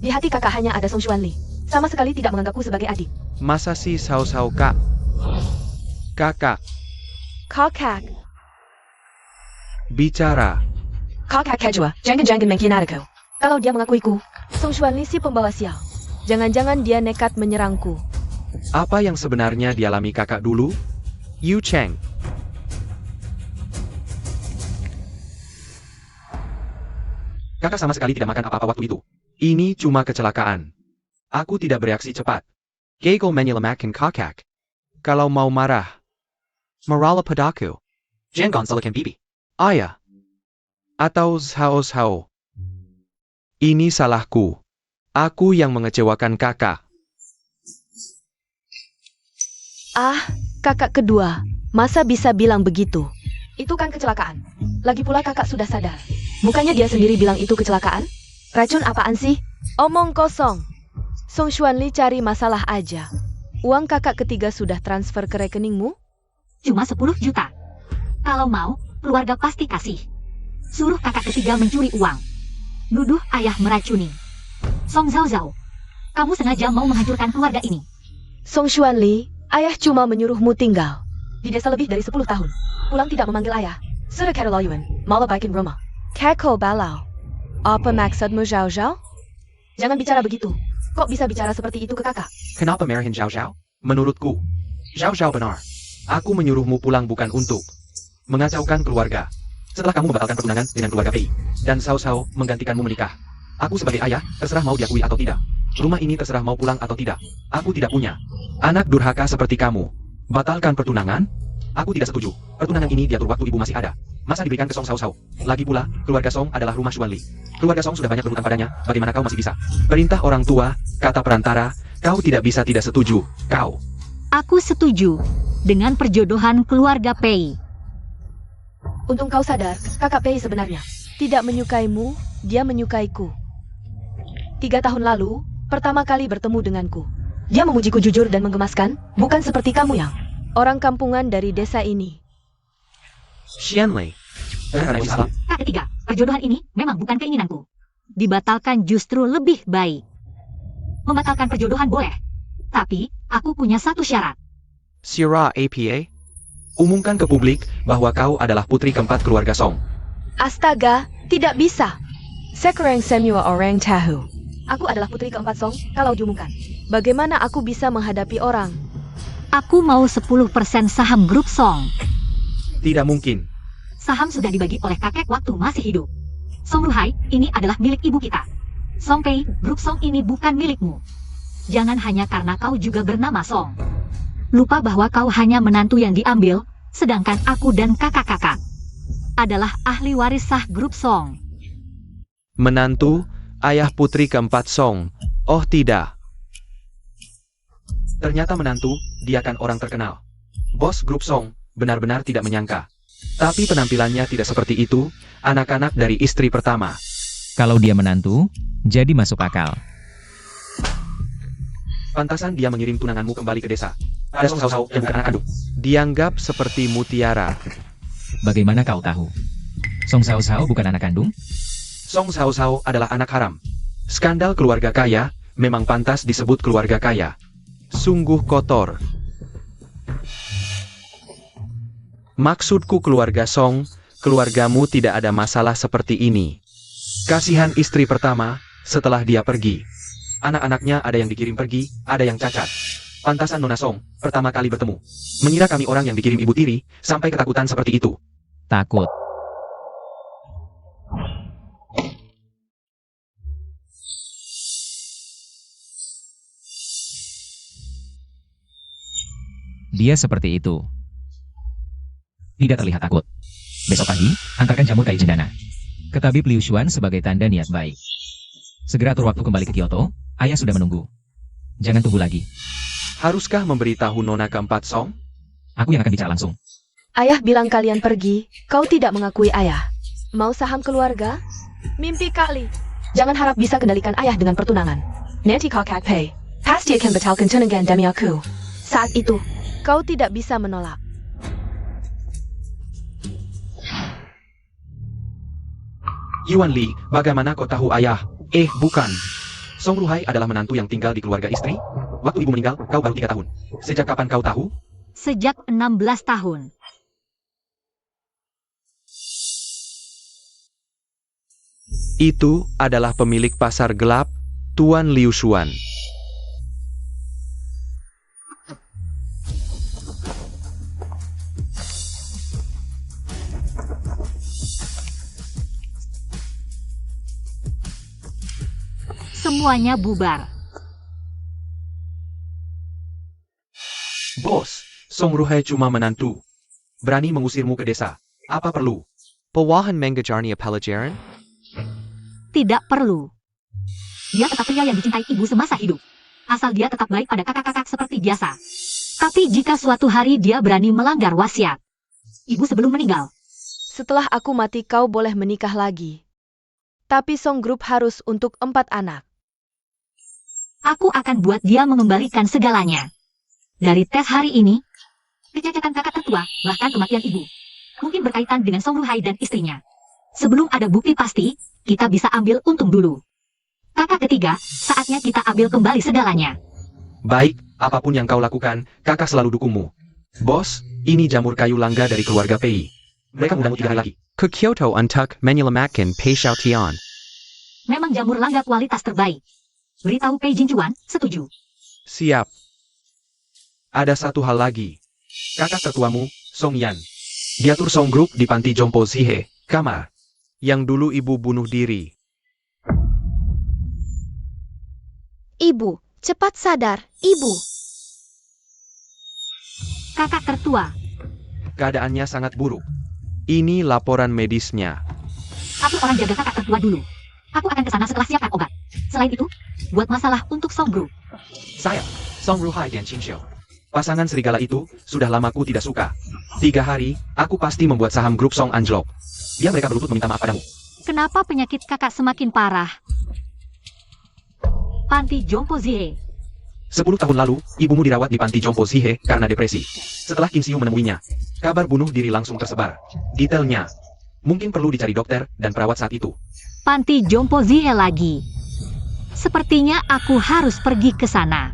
Di hati kakak hanya ada Song Xuanli. Sama sekali tidak menganggapku sebagai adik. Masa sih Sao-Sao kak? Kakak, Kakak. bicara. Kakak kejua, jangan mengkhianatiku. Kalau dia mengakuiku, Song Xuanli si pembawa sial. Jangan-jangan dia nekat menyerangku. Apa yang sebenarnya dialami kakak dulu? Yu Cheng. Kakak sama sekali tidak makan apa-apa waktu itu. Ini cuma kecelakaan. Aku tidak bereaksi cepat. Gagel menyelamatkan kakak. Kalau mau marah, marahlah padaku. Jangan salahkan bibi. Ayah. Atau Zhao Zhao. Ini salahku. Aku yang mengecewakan kakak. Ah, kakak kedua. Masa bisa bilang begitu? Itu kan kecelakaan. Lagi pula kakak sudah sadar. Bukannya dia sendiri bilang itu kecelakaan? Racun apaan sih? Omong kosong. Song Xuanli cari masalah aja. Uang kakak ketiga sudah transfer ke rekeningmu? Cuma 10 juta. Kalau mau, keluarga pasti kasih. Suruh kakak ketiga mencuri uang. Nuduh ayah meracuni. Song Zhao Zhao, kamu sengaja mau menghancurkan keluarga ini. Song Xuanli, ayah cuma menyuruhmu tinggal di desa lebih dari 10 tahun. Pulang tidak memanggil ayah. Sudah keterlaluan, malah baikin rumah. Keko balau. Apa maksudmu, Zhao Zhao? Jangan bicara begitu. Kok bisa bicara seperti itu ke kakak? Kenapa marahin Zhao Zhao? Menurutku, Zhao Zhao benar. Aku menyuruhmu pulang bukan untuk mengacaukan keluarga. Setelah kamu membatalkan pertunangan dengan keluarga Pei, dan Cao Cao menggantikanmu menikah. Aku sebagai ayah, terserah mau diakui atau tidak. Rumah ini terserah mau pulang atau tidak. Aku tidak punya anak durhaka seperti kamu. Batalkan pertunangan? Aku tidak setuju. Pertunangan ini diatur waktu ibu masih ada. Masa diberikan ke Song Cao Cao? Lagi pula, keluarga Song adalah rumah Xuanli. Keluarga Song sudah banyak berhutang padanya, bagaimana kau masih bisa? Perintah orang tua, kata perantara, kau tidak bisa tidak setuju, kau. Aku setuju dengan perjodohan keluarga Pei. Untung kau sadar, kakak Pei sebenarnya tidak menyukaimu, dia menyukaiku. 3 tahun lalu, pertama kali bertemu denganku. Dia memujiku jujur dan menggemaskan, bukan seperti kamu yang orang kampungan dari desa ini. Xianlei. Karena itu salah. Kak ketiga, perjodohan ini memang bukan keinginanku. Dibatalkan justru lebih baik. Membatalkan perjodohan boleh, tapi aku punya satu syarat. Sira APA? Umumkan ke publik bahwa kau adalah putri keempat keluarga Song. Astaga, tidak bisa. Sekarang semua orang tahu. Aku adalah putri keempat Song, kalau diumumkan. Bagaimana aku bisa menghadapi orang? Aku mau 10% saham grup Song. Tidak mungkin. Saham sudah dibagi oleh kakek waktu masih hidup. Song Ruhai, ini adalah milik ibu kita. Song Pei, grup Song ini bukan milikmu. Jangan hanya karena kau juga bernama Song. Lupa bahwa kau hanya menantu yang diambil, sedangkan aku dan kakak-kakak adalah ahli waris sah grup Song. Menantu, ayah putri keempat Song. Oh tidak. Ternyata menantu, dia kan orang terkenal. Bos grup Song, benar-benar tidak menyangka. Tapi penampilannya tidak seperti itu, anak-anak dari istri pertama. Kalau dia menantu, jadi masuk akal. Pantasan dia mengirim tunanganmu kembali ke desa. Ada Song Cao Cao yang bukan anak kandung. Dianggap seperti mutiara. Bagaimana kau tahu? Song Cao Cao bukan anak kandung? Song Cao Cao adalah anak haram. Skandal keluarga kaya, memang pantas disebut keluarga kaya. Sungguh kotor. Maksudku keluarga Song, keluargamu tidak ada masalah seperti ini. Kasihan istri pertama, setelah dia pergi. Anak-anaknya ada yang dikirim pergi, ada yang cacat. Pantasan Nona Song, pertama kali bertemu. Mengira kami orang yang dikirim ibu tiri, sampai ketakutan seperti itu. Takut. Dia seperti itu. Tidak terlihat takut. Besok pagi, antarkan jamur kai cendana ke tabib Liu Xuan sebagai tanda niat baik. Segera atur waktu kembali ke Kyoto, ayah sudah menunggu. Jangan tunggu lagi. Haruskah memberitahu Nona keempat Song? Aku yang akan bicara langsung. Ayah bilang kalian pergi, kau tidak mengakui ayah. Mau saham keluarga? Mimpi kali. Jangan harap bisa kendalikan ayah dengan pertunangan. Nanti kau Pei pasti akan batalkan tunangan demi aku. Saat itu, kau tidak bisa menolak. Yuan Li, bagaimana kau tahu ayah? Bukan. Song Ruhai adalah menantu yang tinggal di keluarga istri. Waktu ibu meninggal, kau baru 3 tahun. Sejak kapan kau tahu? Sejak 16 tahun. Itu adalah pemilik pasar gelap, Tuan Liu Xuan. Semuanya bubar. Bos, Song Ruhai cuma menantu. Berani mengusirmu ke desa. Apa perlu? Bawahan mengajarnya pelajaran? Tidak perlu. Dia tetap pria yang dicintai ibu semasa hidup. Asal dia tetap baik pada kakak-kakak seperti biasa. Tapi jika suatu hari dia berani melanggar wasiat ibu sebelum meninggal, Setelah aku mati kau boleh menikah lagi. Tapi Song Group harus untuk 4 anak. aku akan buat dia mengembalikan segalanya. Dari tes hari ini, kecacatan kakak tertua, bahkan kematian ibu, mungkin berkaitan dengan Song Ruhai dan istrinya. Sebelum ada bukti pasti, kita bisa ambil untung dulu. Kakak ketiga, saatnya kita ambil kembali segalanya. Baik, apapun yang kau lakukan, kakak selalu dukungmu. Bos, ini jamur kayu langga dari keluarga Pei. Mereka mudamu 3 hari lagi. Ke Kyoto untuk menyelamatkan Pei Xiaotian. Memang jamur langga kualitas terbaik. Beritahu Pei Jinjuan, setuju. Siap. Ada satu hal lagi. Kakak tertuamu, Song Yan. Diatur Song Group di panti jompo Sihe, kamar. Yang dulu ibu bunuh diri. Ibu, cepat sadar, Ibu. Kakak tertua, Keadaannya sangat buruk. Ini laporan medisnya. aku orang jaga kakak tertua dulu. Aku akan ke sana setelah siapkan obat. Selain itu, buat masalah untuk Song Group. Saya, Song Ruhai dan Qin Xiu. Pasangan serigala itu, sudah lama aku tidak suka. 3 hari, aku pasti membuat saham grup Song anjlok. Dia mereka berlutut meminta maaf padamu. Kenapa penyakit kakak semakin parah? Panti Jompo Zihe. 10 tahun lalu, ibumu dirawat di panti jompo Sihe karena depresi. Setelah Qin Xiu menemuinya, kabar bunuh diri langsung tersebar. Detailnya, mungkin perlu dicari dokter dan perawat saat itu. Panti Jompo Zihe lagi. Sepertinya aku harus pergi ke sana.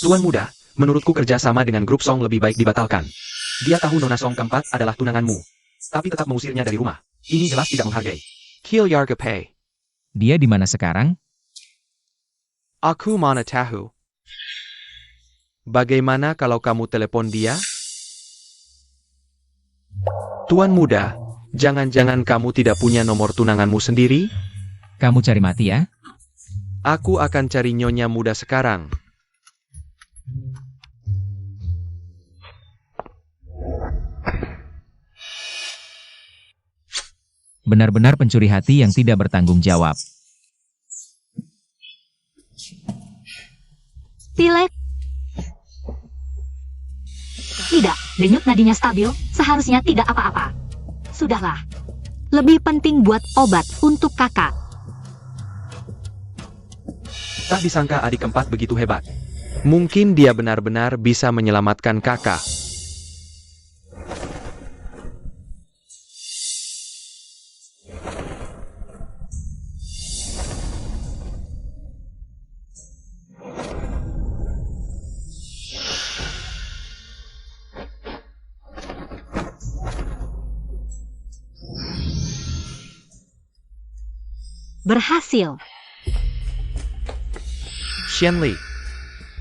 Tuan muda, menurutku kerjasama dengan grup Song lebih baik dibatalkan. Dia tahu Nona Song keempat adalah tunanganmu, tapi tetap mengusirnya dari rumah. Ini jelas tidak menghargai. Kilyarga Pei. Dia di mana sekarang? Aku mana tahu. Bagaimana kalau kamu telepon dia? Tuan muda, jangan-jangan kamu tidak punya nomor tunanganmu sendiri? Kamu cari mati ya? Aku akan cari nyonya muda sekarang. Benar-benar pencuri hati yang tidak bertanggung jawab. Pilek. Tidak, denyut nadinya stabil, seharusnya tidak apa-apa. Sudahlah. Lebih penting buat obat untuk kakak. Tak disangka adik keempat begitu hebat. Mungkin dia benar-benar bisa menyelamatkan kakak. Berhasil. Xianli.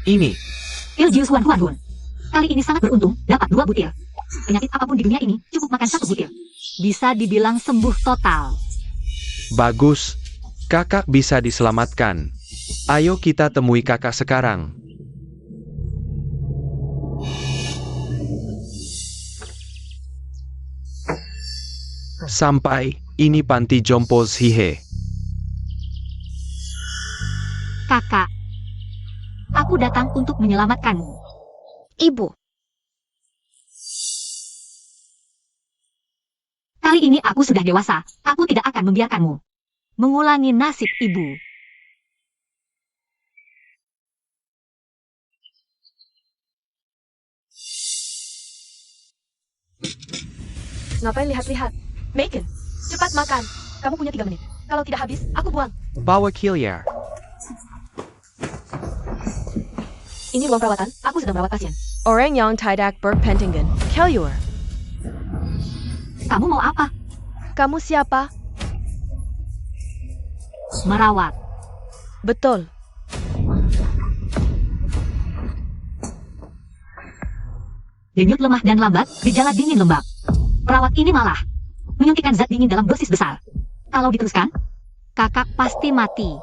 Ini, Iljius Huan Huan Hun. Kali ini sangat beruntung, dapat 2 butir. Penyakit apapun di dunia ini, cukup makan 1 butir. Bisa dibilang sembuh total. Bagus. Kakak bisa diselamatkan. Ayo kita temui kakak sekarang. Sampai, ini panti jompo Sihe. Kakak. Aku datang untuk menyelamatkanmu. Ibu. Kali ini aku sudah dewasa, aku tidak akan membiarkanmu mengulangi nasib ibu. Ngapain lihat-lihat? Megan, cepat makan. Kamu punya 3 menit. Kalau tidak habis, aku buang. Bawa Kilyar. Ini ruang perawatan, aku sedang merawat pasien. Orang yang tidak berpentingan, Kelyur. Kamu mau apa? Kamu siapa? Merawat. Betul. Denyut lemah dan lambat, gejala dingin lembab. Perawat ini malah menyuntikkan zat dingin dalam dosis besar. Kalau diteruskan, kakak pasti mati.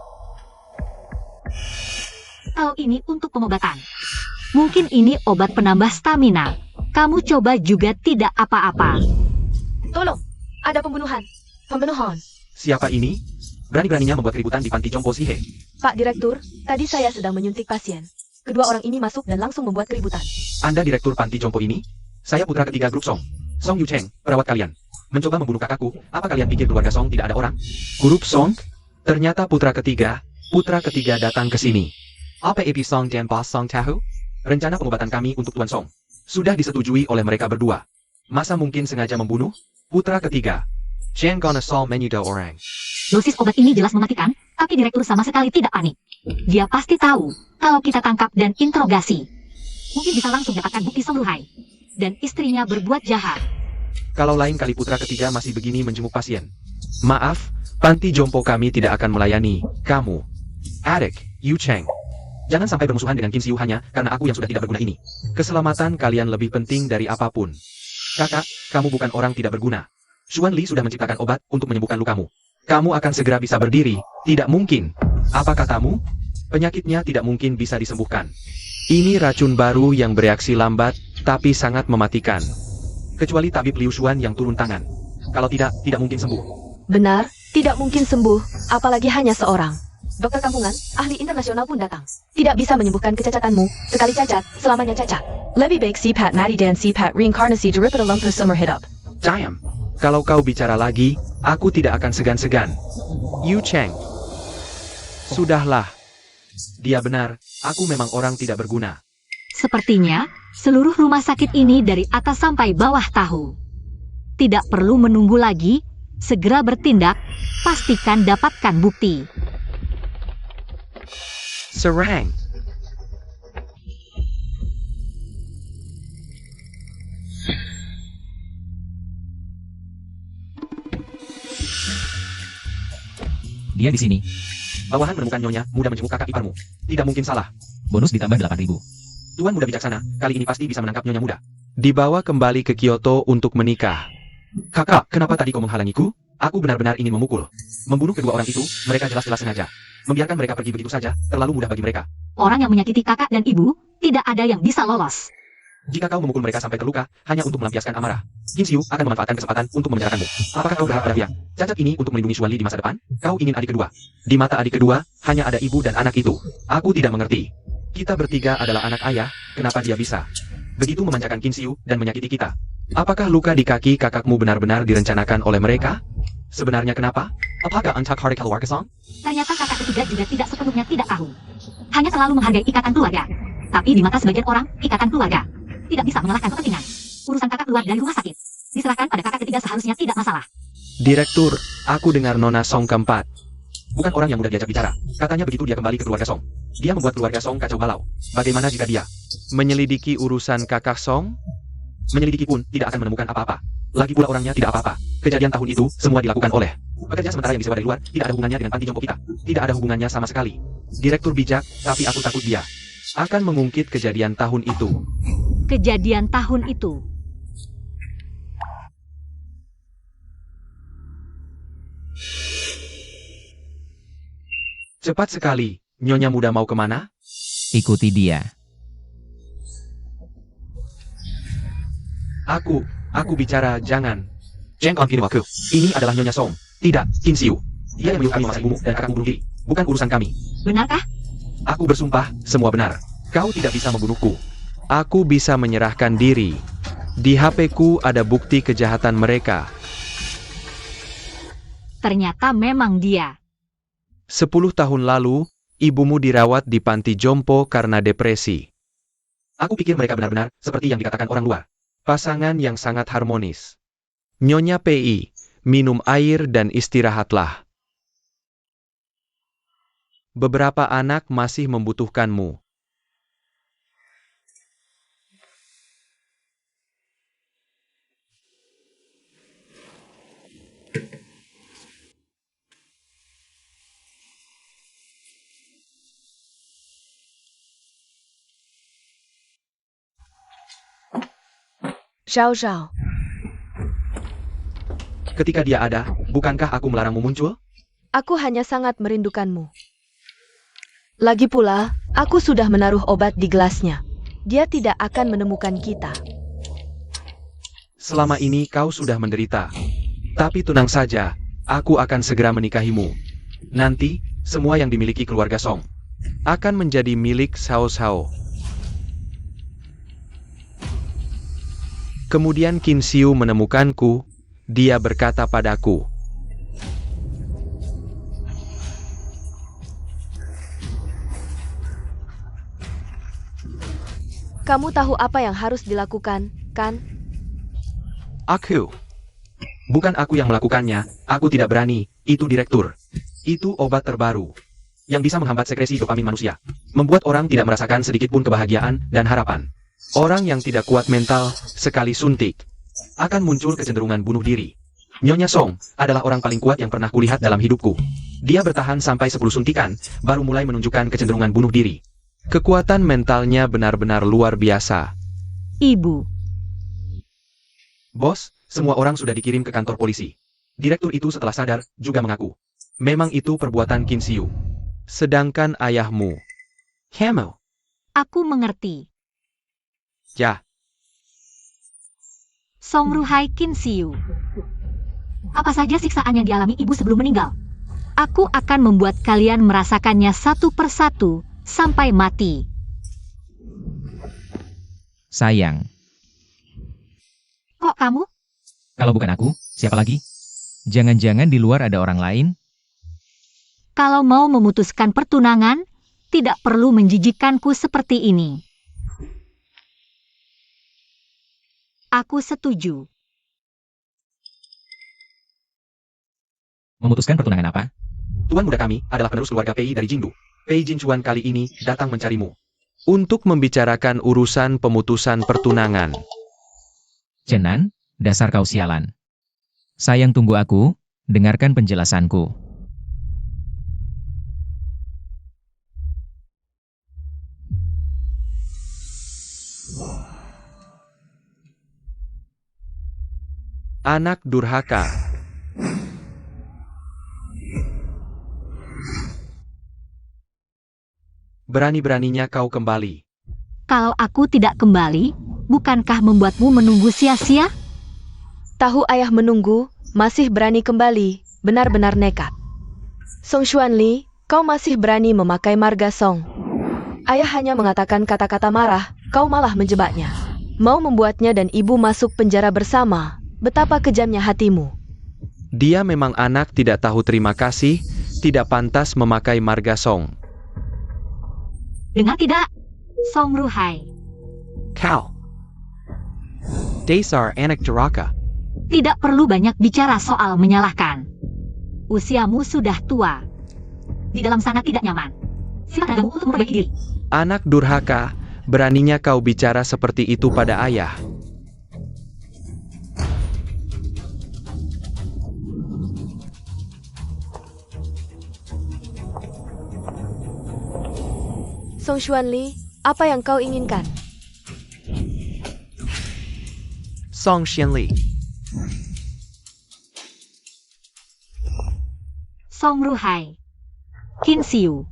Kalau ini untuk pengobatan. Mungkin ini obat penambah stamina. Kamu coba juga tidak apa-apa. Tolong, Ada pembunuhan. Pembunuhan. Siapa ini? Berani-beraninya membuat keributan di panti jompo Sihe. Pak Direktur, tadi saya sedang menyuntik pasien. Kedua orang ini masuk dan langsung membuat keributan. Anda direktur panti jompo ini? Saya putra ketiga grup Song. Song Yu Cheng, perawat kalian. Mencoba membunuh kakakku. Apa kalian pikir keluarga Song tidak ada orang? Grup Song? Ternyata putra ketiga datang ke sini. Apa epi Song dan Bos Song tahu? Rencana pengobatan kami untuk Tuan Song sudah disetujui oleh mereka berdua. Masa mungkin sengaja membunuh? Putra ketiga. Cheng gonna solve menu do orang. Dosis obat ini jelas mematikan, tapi direktur sama sekali tidak panik. Dia pasti tahu kalau kita tangkap dan interogasi. Mungkin bisa langsung dapatkan bukti Song Ruhai. Dan istrinya berbuat jahat. Kalau lain kali putra ketiga masih begini menjenguk pasien. Maaf, panti jompo kami tidak akan melayani kamu. Adik, Yu Cheng. Jangan sampai bermusuhan dengan Qin Xiu hanya karena aku yang sudah tidak berguna ini. Keselamatan kalian lebih penting dari apapun. Kakak, kamu bukan orang tidak berguna. Xuan Li sudah menciptakan obat untuk menyembuhkan lukamu. Kamu akan segera bisa berdiri. Tidak mungkin. Apa katamu? Penyakitnya tidak mungkin bisa disembuhkan. Ini racun baru yang bereaksi lambat, tapi sangat mematikan. Kecuali tabib Liu Xuan yang turun tangan. Kalau tidak mungkin sembuh. Benar, tidak mungkin sembuh, apalagi hanya seorang. Dokter kampungan, ahli internasional pun datang. Tidak bisa menyembuhkan kecacatanmu. Sekali cacat, selamanya cacat. Lebih baik Sipat Mati dan Sipat reinkarnasi daripada lumpur seumur hidup. Diam. Kalau kau bicara lagi, aku tidak akan segan-segan. Yu Cheng. Sudahlah. Dia benar, aku memang orang tidak berguna. Sepertinya, seluruh rumah sakit ini dari atas sampai bawah tahu. Tidak perlu menunggu lagi, segera bertindak, pastikan dapatkan bukti. Serang. Dia di sini. Bawahan menemukan nyonya muda menjenguk kakak iparmu. Tidak mungkin salah. Bonus ditambah 8.000. Tuan muda bijaksana, kali ini pasti bisa menangkap nyonya muda. Dibawa kembali ke Kyoto untuk menikah. Kakak, kenapa tadi kau menghalangiku? Aku benar-benar ingin memukul. Membunuh kedua orang itu, mereka jelas-jelas sengaja. Membiarkan mereka pergi begitu saja, terlalu mudah bagi mereka. Orang yang menyakiti kakak dan ibu, tidak ada yang bisa lolos. Jika kau memukul mereka sampai terluka, hanya untuk melampiaskan amarah, Qin Xiu akan memanfaatkan kesempatan untuk memenjarakanmu. Apakah kau berharap pada pihak cacat ini untuk melindungi Xuan Li di masa depan? Kau ingin adik kedua. Di mata adik kedua, hanya ada ibu dan anak itu. Aku tidak mengerti. Kita bertiga adalah anak ayah, kenapa dia bisa begitu memanjakan Qin Xiu dan menyakiti kita? Apakah luka di kaki kakakmu benar-benar direncanakan oleh mereka? Sebenarnya kenapa? Apakah antak hari keluarga Song? Ternyata kakak ketiga juga tidak sepenuhnya tidak tahu. Hanya selalu menghargai ikatan keluarga. Tapi di mata sebagian orang, ikatan keluarga tidak bisa mengalahkan kepentingan. Urusan kakak keluar dari rumah sakit diserahkan pada kakak ketiga seharusnya tidak masalah. Direktur, aku dengar Nona Song keempat. Bukan orang yang mudah diajak bicara. Katanya begitu dia kembali ke keluarga Song. Dia membuat keluarga Song kacau balau. Bagaimana jika dia menyelidiki urusan kakak Song? Menyelidiki pun tidak akan menemukan apa-apa. Lagi pula orangnya tidak apa-apa. Kejadian tahun itu semua dilakukan oleh pekerja sementara yang disewa dari luar. Tidak ada hubungannya dengan panti jompo kita. Tidak ada hubungannya sama sekali. Direktur bijak, tapi aku takut dia akan mengungkit kejadian tahun itu. Kejadian tahun itu. Cepat sekali, nyonya muda mau kemana? Ikuti dia. Aku bicara jangan. Jangan pilih aku. Ini adalah nyonya Song. Tidak, Qin Xiu. Dia yang menyukai memasak ibumu dan kakakmu bunuh diri. Bukan urusan kami. Benarkah? Aku bersumpah, semua benar. Kau tidak bisa membunuhku. Aku bisa menyerahkan diri. Di HP-ku ada bukti kejahatan mereka. Ternyata memang dia. 10 tahun lalu, ibumu dirawat di panti jompo karena depresi. Aku pikir mereka benar-benar seperti yang dikatakan orang luar. Pasangan yang sangat harmonis. Nyonya PI, minum air dan istirahatlah. Beberapa anak masih membutuhkanmu. Zhao Zhao. Ketika dia ada, bukankah aku melarangmu muncul? Aku hanya sangat merindukanmu. Lagi pula, aku sudah menaruh obat di gelasnya. Dia tidak akan menemukan kita. Selama ini kau sudah menderita. Tapi tenang saja, aku akan segera menikahimu. Nanti, semua yang dimiliki keluarga Song akan menjadi milik Cao Cao. Kemudian Qin Xiu menemukanku, dia berkata padaku, Kamu tahu apa yang harus dilakukan, kan? Aku. Bukan aku yang melakukannya, aku tidak berani, itu direktur. Itu obat terbaru yang bisa menghambat sekresi dopamin manusia, membuat orang tidak merasakan sedikit pun kebahagiaan dan harapan. Orang yang tidak kuat mental, sekali suntik, akan muncul kecenderungan bunuh diri. Nyonya Song adalah orang paling kuat yang pernah kulihat dalam hidupku. Dia bertahan sampai 10 suntikan, baru mulai menunjukkan kecenderungan bunuh diri. Kekuatan mentalnya benar-benar luar biasa. Ibu. Bos, semua orang sudah dikirim ke kantor polisi. Direktur itu setelah sadar, juga mengaku. Memang itu perbuatan Qin Xiu. Sedangkan ayahmu. Kamu. Aku mengerti. Ya, Song Ruhai Qin Xiu. Apa saja siksaan yang dialami ibu sebelum meninggal? Aku akan membuat kalian merasakannya satu persatu, sampai mati. Sayang, Kok kamu? kalau bukan aku, siapa lagi? Jangan-jangan di luar ada orang lain? Kalau mau memutuskan pertunangan, tidak perlu menjijikkanku seperti ini. Aku setuju. Memutuskan pertunangan apa? tuan muda kami adalah penerus keluarga Pei dari Jingdu. Pei Jinchuan kali ini datang mencarimu. Untuk membicarakan urusan pemutusan pertunangan. Cenan, dasar kau sialan. Sayang, tunggu aku, dengarkan penjelasanku. Anak durhaka. Berani-beraninya kau kembali. Kalau aku tidak kembali, bukankah membuatmu menunggu sia-sia? Tahu ayah menunggu, masih berani kembali, benar-benar nekat. Song Xuanli, kau masih berani memakai marga Song. Ayah hanya mengatakan kata-kata marah, kau malah menjebaknya. Mau membuatnya dan ibu masuk penjara bersama, betapa kejamnya hatimu. Dia memang anak tidak tahu terima kasih, tidak pantas memakai marga Song. Dengar tidak? Song Ruhai. Kau. Dasar anak durhaka. Tidak perlu banyak bicara soal menyalahkan. Usiamu sudah tua. Di dalam sana tidak nyaman. Silakan gabung untuk memperbaiki diri. Anak durhaka, beraninya kau bicara seperti itu pada ayah. Song Xuanli, apa yang kau inginkan? Song Xianli. Song Ruhai. Qin Xiu.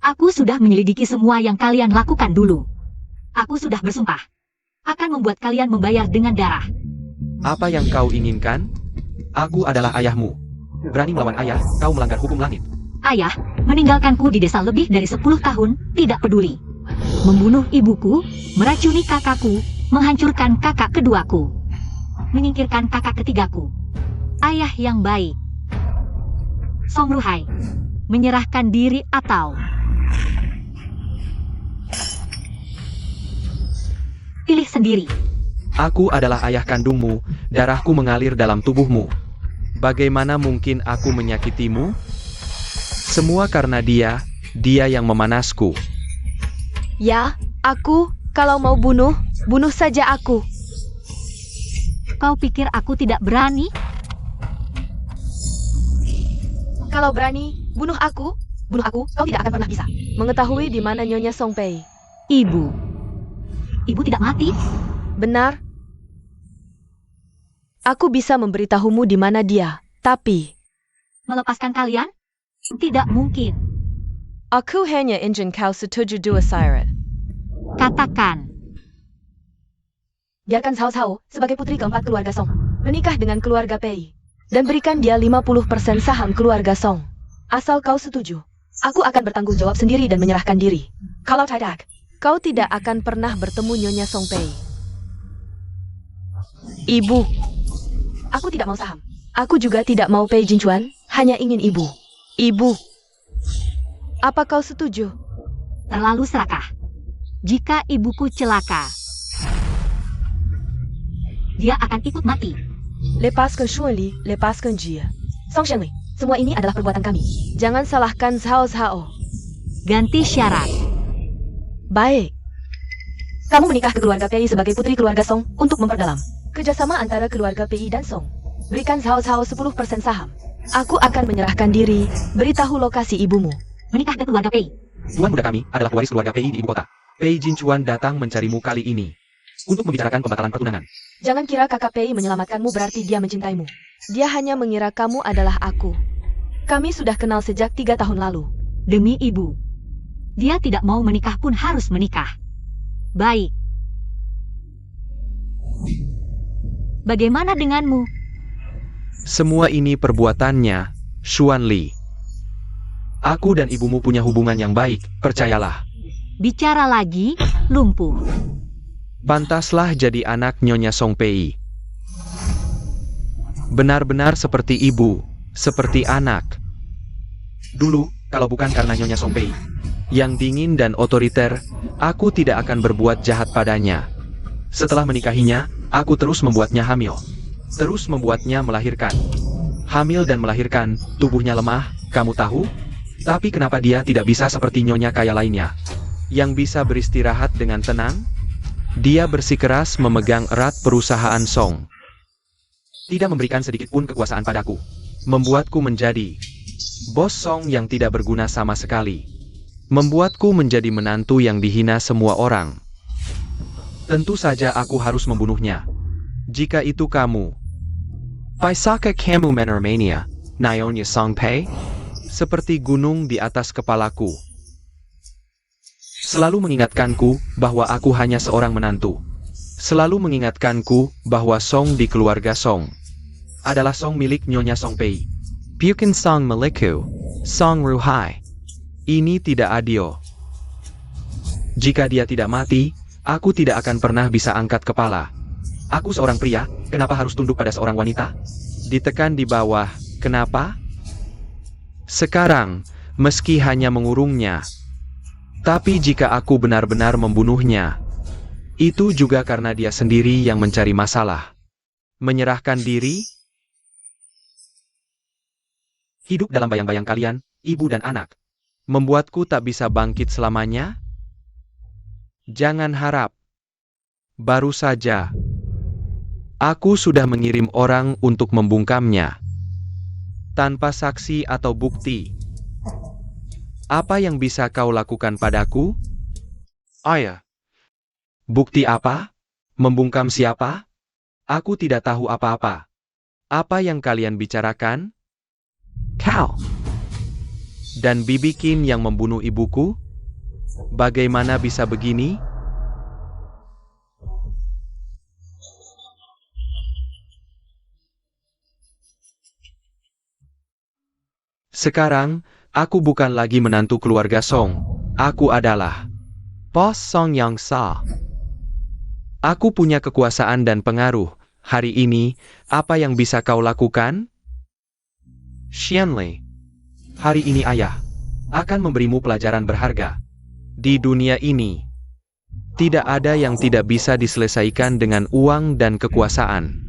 Aku sudah menyelidiki semua yang kalian lakukan dulu. Aku sudah bersumpah. Akan membuat kalian membayar dengan darah. Apa yang kau inginkan? Aku adalah ayahmu. Berani melawan ayah, kau melanggar hukum langit. Ayah, meninggalkanku di desa lebih dari 10 tahun, tidak peduli. Membunuh ibuku, meracuni kakakku, menghancurkan kakak keduaku. Menyingkirkan kakak ketigaku. Ayah yang baik. Song Ruhai, menyerahkan diri atau pilih sendiri. Aku adalah ayah kandungmu, darahku mengalir dalam tubuhmu. Bagaimana mungkin aku menyakitimu? Semua karena dia yang memanasku. Ya, aku, kalau mau bunuh, bunuh saja aku. Kau pikir aku tidak berani? Kalau berani, bunuh aku, kau tidak akan pernah bisa mengetahui di mana Nyonya Song Pei. Ibu. Ibu tidak mati? Benar. Aku bisa memberitahumu di mana dia, tapi Melepaskan kalian? Tidak mungkin. aku hanya ingin kau setuju dua syarat. Katakan. Biarkan Cao Cao sebagai putri keempat keluarga Song menikah dengan keluarga Pei. dan berikan dia 50% saham keluarga Song. Asal kau setuju, aku akan bertanggung jawab sendiri dan menyerahkan diri. Kalau tidak, kau tidak akan pernah bertemu Nyonya Song Pei. Ibu, aku tidak mau saham. Aku juga tidak mau Pei Jinchuan, hanya ingin ibu. Ibu, apa kau setuju? Terlalu serakah. Jika ibuku celaka, dia akan ikut mati. Lepaskan Xuan Li, lepaskan Jia. Song Shenli, semua ini adalah perbuatan kami. Jangan salahkan Zhao Zhao. Ganti syarat. Baik. Kamu menikah ke keluarga Pei sebagai putri keluarga Song untuk memperdalam kerjasama antara keluarga Pei dan Song. Berikan Zhao Zhao 10% saham. Aku akan menyerahkan diri. Beritahu lokasi ibumu. Menikah ke keluarga Pei. Tuan muda kami adalah pewaris keluarga Pei di ibu kota. Pei Jinchuan datang mencarimu kali ini untuk membicarakan pembatalan pertunangan. Jangan kira kakak Pei menyelamatkanmu berarti dia mencintaimu. Dia hanya mengira kamu adalah aku. Kami sudah kenal sejak 3 tahun lalu. Demi ibu. Dia tidak mau menikah pun harus menikah. Baik. Bagaimana denganmu? Semua ini perbuatannya, Xuan Li. Aku dan ibumu punya hubungan yang baik, percayalah. Bicara lagi, lumpuh. Pantaslah jadi anak Nyonya Song Pei. Benar-benar seperti ibu, seperti anak. Dulu, kalau bukan karena Nyonya Song Pei, Yang dingin dan otoriter, aku tidak akan berbuat jahat padanya. setelah menikahinya, aku terus membuatnya hamil. Terus membuatnya melahirkan. Hamil dan melahirkan, tubuhnya lemah, kamu tahu? Tapi kenapa dia tidak bisa seperti nyonya kaya lainnya? Yang bisa beristirahat dengan tenang? Dia bersikeras memegang erat perusahaan Song. Tidak memberikan sedikit pun kekuasaan padaku. Membuatku menjadi bos Song yang tidak berguna sama sekali. Membuatku menjadi menantu yang dihina semua orang. Tentu saja aku harus membunuhnya. Jika itu kamu. Paisaka kamu menermania, Nyonya Song Pei? Seperti gunung di atas kepalaku. Selalu mengingatkanku bahwa aku hanya seorang menantu. Selalu mengingatkanku bahwa Song di keluarga Song Adalah Song milik Nyonya Song Pei. Bukan Song milikku, Song Ruhai. Ini tidak adil. Jika dia tidak mati, aku tidak akan pernah bisa angkat kepala. Aku seorang pria, kenapa harus tunduk pada seorang wanita? Ditekan di bawah, kenapa? Sekarang, meski hanya mengurungnya, tapi jika aku benar-benar membunuhnya, itu juga karena dia sendiri yang mencari masalah. Menyerahkan diri? Hidup dalam bayang-bayang kalian, ibu dan anak. Membuatku tak bisa bangkit selamanya? Jangan harap. Baru saja. Aku sudah mengirim orang untuk membungkamnya. Tanpa saksi atau bukti. Apa yang bisa kau lakukan padaku? Ayah. Bukti apa? Membungkam siapa? Aku tidak tahu apa-apa. Apa yang kalian bicarakan? Kau. Dan Bibi Qin yang membunuh ibuku? Bagaimana bisa begini? Sekarang, aku bukan lagi menantu keluarga Song. Aku adalah Bos Song yang sah. Aku punya kekuasaan dan pengaruh. Hari ini, apa yang bisa kau lakukan? Xianlei. Hari ini ayah akan memberimu pelajaran berharga. Di dunia ini, tidak ada yang tidak bisa diselesaikan dengan uang dan kekuasaan.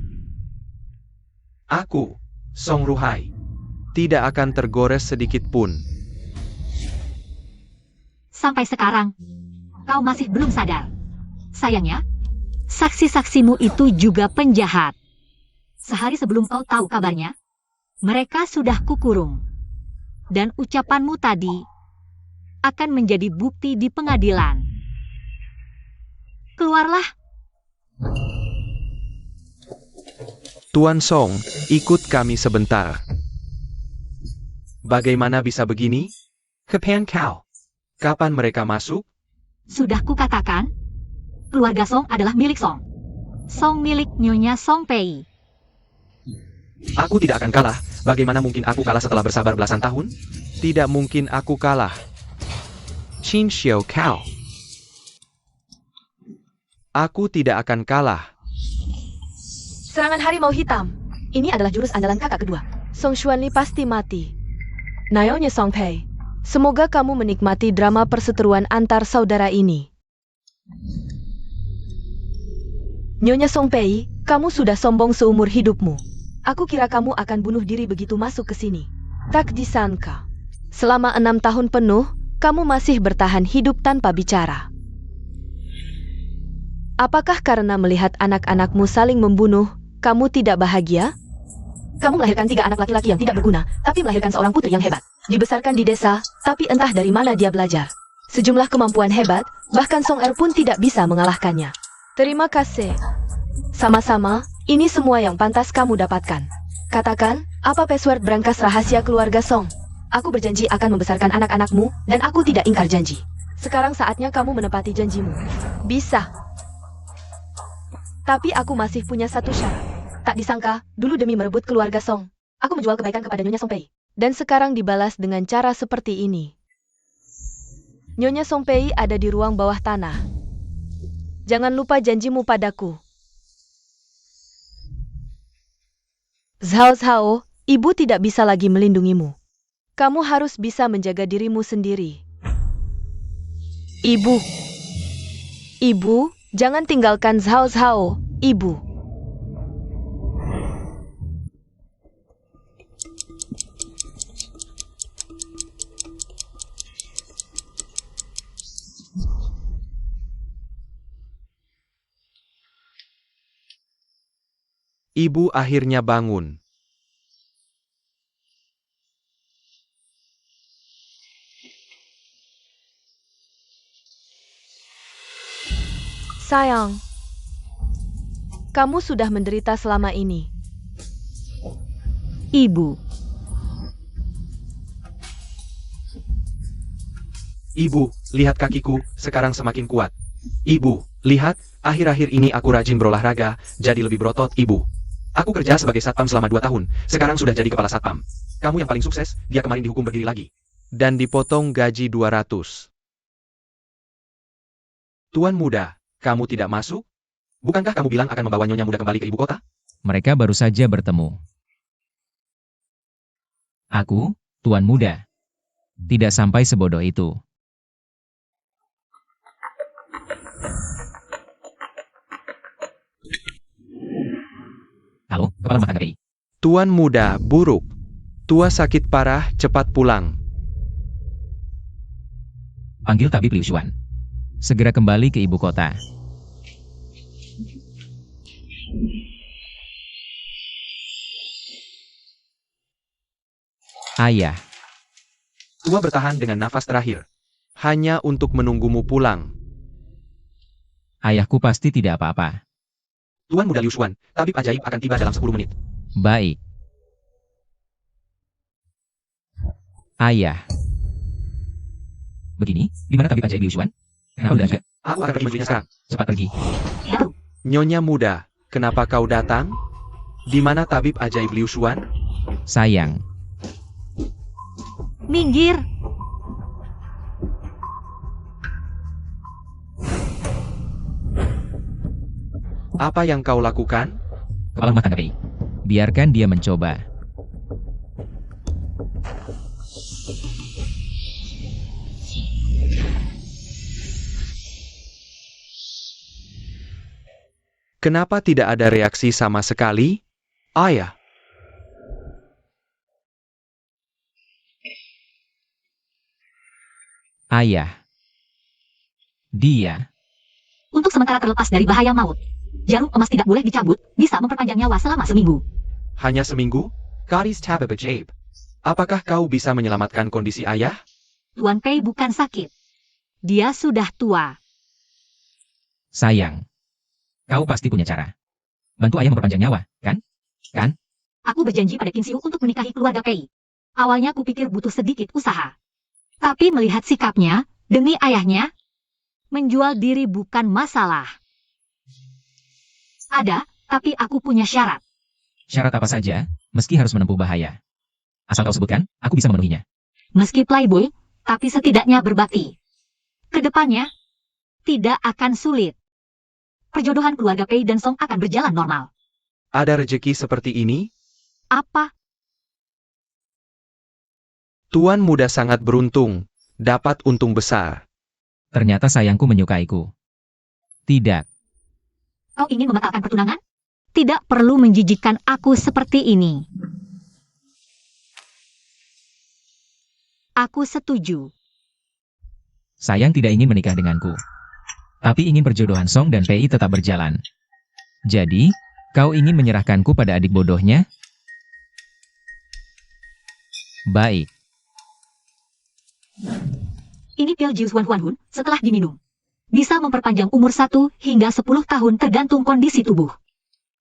Aku, Song Ruhai, tidak akan tergores sedikit pun. Sampai sekarang, kau masih belum sadar. Sayangnya, saksi-saksimu itu juga penjahat. Sehari sebelum kau tahu kabarnya, mereka sudah kukurung. Dan ucapanmu tadi akan menjadi bukti di pengadilan. Keluarlah. Tuan Song, ikut kami sebentar. Bagaimana bisa begini? Kapan kau? Kapan mereka masuk? Sudah kukatakan, keluarga Song adalah milik Song. Song milik Nyonya Song Pei. Aku tidak akan kalah. Bagaimana mungkin aku kalah setelah bersabar belasan tahun? Tidak mungkin aku kalah. Qin Xiao Cao. Aku tidak akan kalah. Serangan harimau hitam. Ini adalah jurus andalan kakak kedua. Song Xuanli pasti mati. Nyonya Song Pei. Semoga kamu menikmati drama perseteruan antar saudara ini. Nyonya Song Pei, kamu sudah sombong seumur hidupmu. Aku kira kamu akan bunuh diri begitu masuk ke sini. Tak disangka. Selama 6 tahun penuh, kamu masih bertahan hidup tanpa bicara. Apakah karena melihat anak-anakmu saling membunuh, kamu tidak bahagia? Kamu melahirkan 3 anak laki-laki yang tidak berguna, tapi melahirkan seorang putri yang hebat. Dibesarkan di desa, tapi entah dari mana dia belajar. Sejumlah kemampuan hebat, bahkan Song Er pun tidak bisa mengalahkannya. Terima kasih. Sama-sama, ini semua yang pantas kamu dapatkan. Katakan, apa password brankas rahasia keluarga Song? Aku berjanji akan membesarkan anak-anakmu, dan aku tidak ingkar janji. Sekarang saatnya kamu menepati janjimu. Bisa. Tapi aku masih punya satu syarat. Tak disangka, dulu demi merebut keluarga Song, aku menjual kebaikan kepada Nyonya Song Pei. Dan sekarang dibalas dengan cara seperti ini. Nyonya Song Pei ada di ruang bawah tanah. Jangan lupa janjimu padaku. Zhao Zhao, ibu tidak bisa lagi melindungimu. Kamu harus bisa menjaga dirimu sendiri. Ibu. Ibu, jangan tinggalkan Zhao Zhao, ibu. Ibu akhirnya bangun. Sayang, kamu sudah menderita selama ini. Ibu. Ibu, lihat kakiku, sekarang semakin kuat. Ibu, lihat, akhir-akhir ini aku rajin berolahraga, jadi lebih berotot, Ibu. Aku kerja sebagai satpam selama 2 tahun, sekarang sudah jadi kepala satpam. Kamu yang paling sukses, dia kemarin dihukum berdiri lagi. Dan dipotong gaji 200. Tuan muda, kamu tidak masuk? Bukankah kamu bilang akan membawa Nyonya muda kembali ke ibu kota? Mereka baru saja bertemu. Aku, Tuan Muda. Tidak sampai sebodoh itu. Halo, kepala rumah tangga KPI. Tuan muda, buruk. Tua sakit parah, cepat pulang. Panggil tabib Liu Xuan. Segera kembali ke ibu kota. Ayah, Tua bertahan dengan nafas terakhir. Hanya untuk menunggumu pulang. ayahku pasti tidak apa-apa. Tuan muda Liu Xuan, tabib ajaib akan tiba dalam 10 menit. Baik. Ayah. Begini, di mana tabib ajaib Liu Xuan? Kenapa udah enggak? Aku akan pergi menujunya sekarang. Cepat pergi. Nyonya muda, kenapa kau datang? Di mana tabib ajaib Liu Xuan? Sayang. Minggir. Apa yang kau lakukan? Kepala rumah tangga KPI. Biarkan dia mencoba. Kenapa tidak ada reaksi sama sekali? Ayah. Ayah. Dia. Untuk sementara terlepas dari bahaya maut. Jarum emas tidak boleh dicabut, bisa memperpanjang nyawa selama seminggu. Hanya seminggu? Gadis tabib ajaib. Apakah kau bisa menyelamatkan kondisi ayah? Tuan Pei bukan sakit. Dia sudah tua. Sayang. Kau pasti punya cara. Bantu ayah memperpanjang nyawa, kan? Kan? Aku berjanji pada Qin Xiu untuk menikahi keluarga Pei. Awalnya kupikir butuh sedikit usaha. Tapi melihat sikapnya, demi ayahnya, menjual diri bukan masalah. Ada, tapi aku punya syarat. Syarat apa saja? meski harus menempuh bahaya. Asal kau sebutkan, aku bisa memenuhinya. Meski playboy, tapi setidaknya berbakti. Kedepannya, tidak akan sulit. Perjodohan keluarga Pei dan Song akan berjalan normal. Ada rejeki seperti ini? Apa? Tuan muda sangat beruntung, dapat untung besar. Ternyata sayangku menyukaiku. Tidak, Kau ingin membatalkan pertunangan? Tidak perlu menjijikkan aku seperti ini. Aku setuju. sayang tidak ingin menikah denganku. Tapi ingin perjodohan Song dan Pei tetap berjalan. Jadi, kau ingin menyerahkanku pada adik bodohnya? Baik. Ini pil jus Wan Huan Hun setelah diminum. Bisa memperpanjang umur 1 hingga 10 tahun tergantung kondisi tubuh.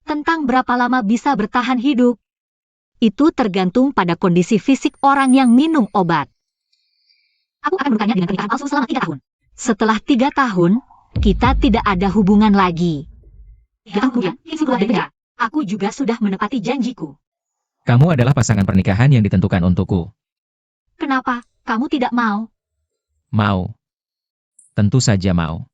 Tentang berapa lama bisa bertahan hidup, itu tergantung pada kondisi fisik orang yang minum obat. Aku akan menemukannya dengan pernikahan palsu selama 3 tahun. Setelah 3 tahun, kita tidak ada hubungan lagi. 3 tahun kemudian, Kim keluar dari penjara. Aku juga sudah menepati janjiku. Kamu adalah pasangan pernikahan yang ditentukan untukku. Kenapa kamu tidak mau? Mau. Tentu saja mau.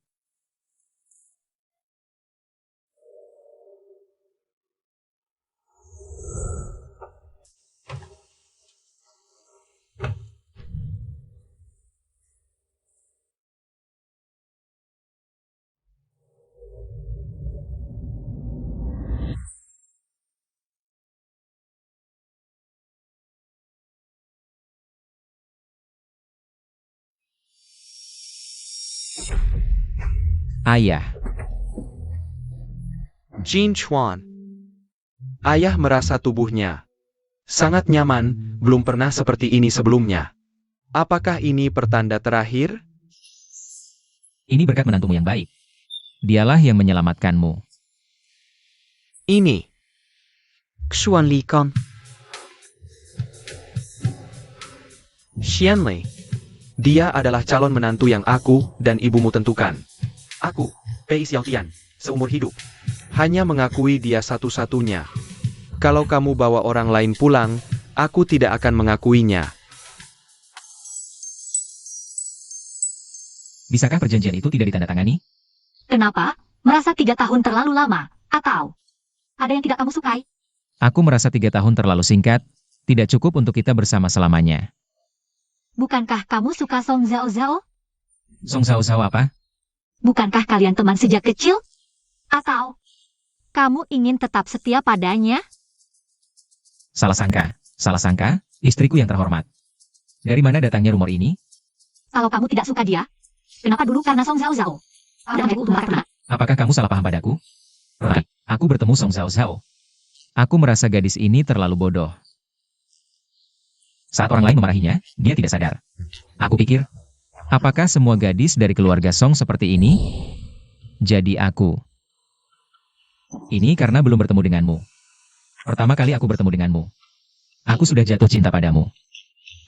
Ayah. Jin Chuan. Ayah merasa tubuhnya sangat nyaman, belum pernah seperti ini sebelumnya. Apakah ini pertanda terakhir? Ini berkat menantumu yang baik. Dialah yang menyelamatkanmu. Ini Xuan Li Kan. Xian Lei. Dia adalah calon menantu yang aku dan ibumu tentukan. Aku, Pei Xiaotian, seumur hidup, hanya mengakui dia satu-satunya. Kalau kamu bawa orang lain pulang, aku tidak akan mengakuinya. Bisakah perjanjian itu tidak ditandatangani? Kenapa? Merasa 3 tahun terlalu lama? Atau ada yang tidak kamu sukai? Aku merasa 3 tahun terlalu singkat, tidak cukup untuk kita bersama selamanya. Bukankah kamu suka Song Zhao Zhao? Song Zhao Zhao apa? Bukankah kalian teman sejak kecil? Atau kamu ingin tetap setia padanya? Salah sangka, istriku yang terhormat. Dari mana datangnya rumor ini? Kalau kamu tidak suka dia, kenapa dulu karena Song Zhao Zhao? Dan aku karena Apakah kamu salah paham padaku? Aku bertemu Song Zhao Zhao. Aku merasa gadis ini terlalu bodoh. Saat orang lain memarahinya, dia tidak sadar. Aku pikir, apakah semua gadis dari keluarga Song seperti ini? Jadi aku. Ini karena belum bertemu denganmu. Pertama kali aku bertemu denganmu. Aku sudah jatuh cinta padamu.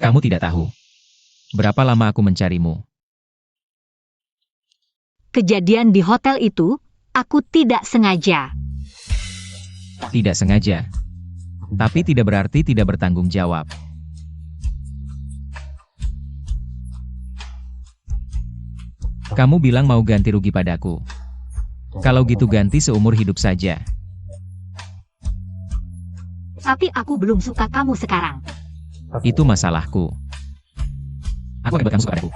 Kamu tidak tahu berapa lama aku mencarimu. kejadian di hotel itu, aku tidak sengaja. Tidak sengaja. Tapi tidak berarti tidak bertanggung jawab. Kamu bilang mau ganti rugi padaku. Kalau gitu ganti seumur hidup saja. Tapi aku belum suka kamu sekarang. Itu masalahku. Aku akan buat kamu suka padaku.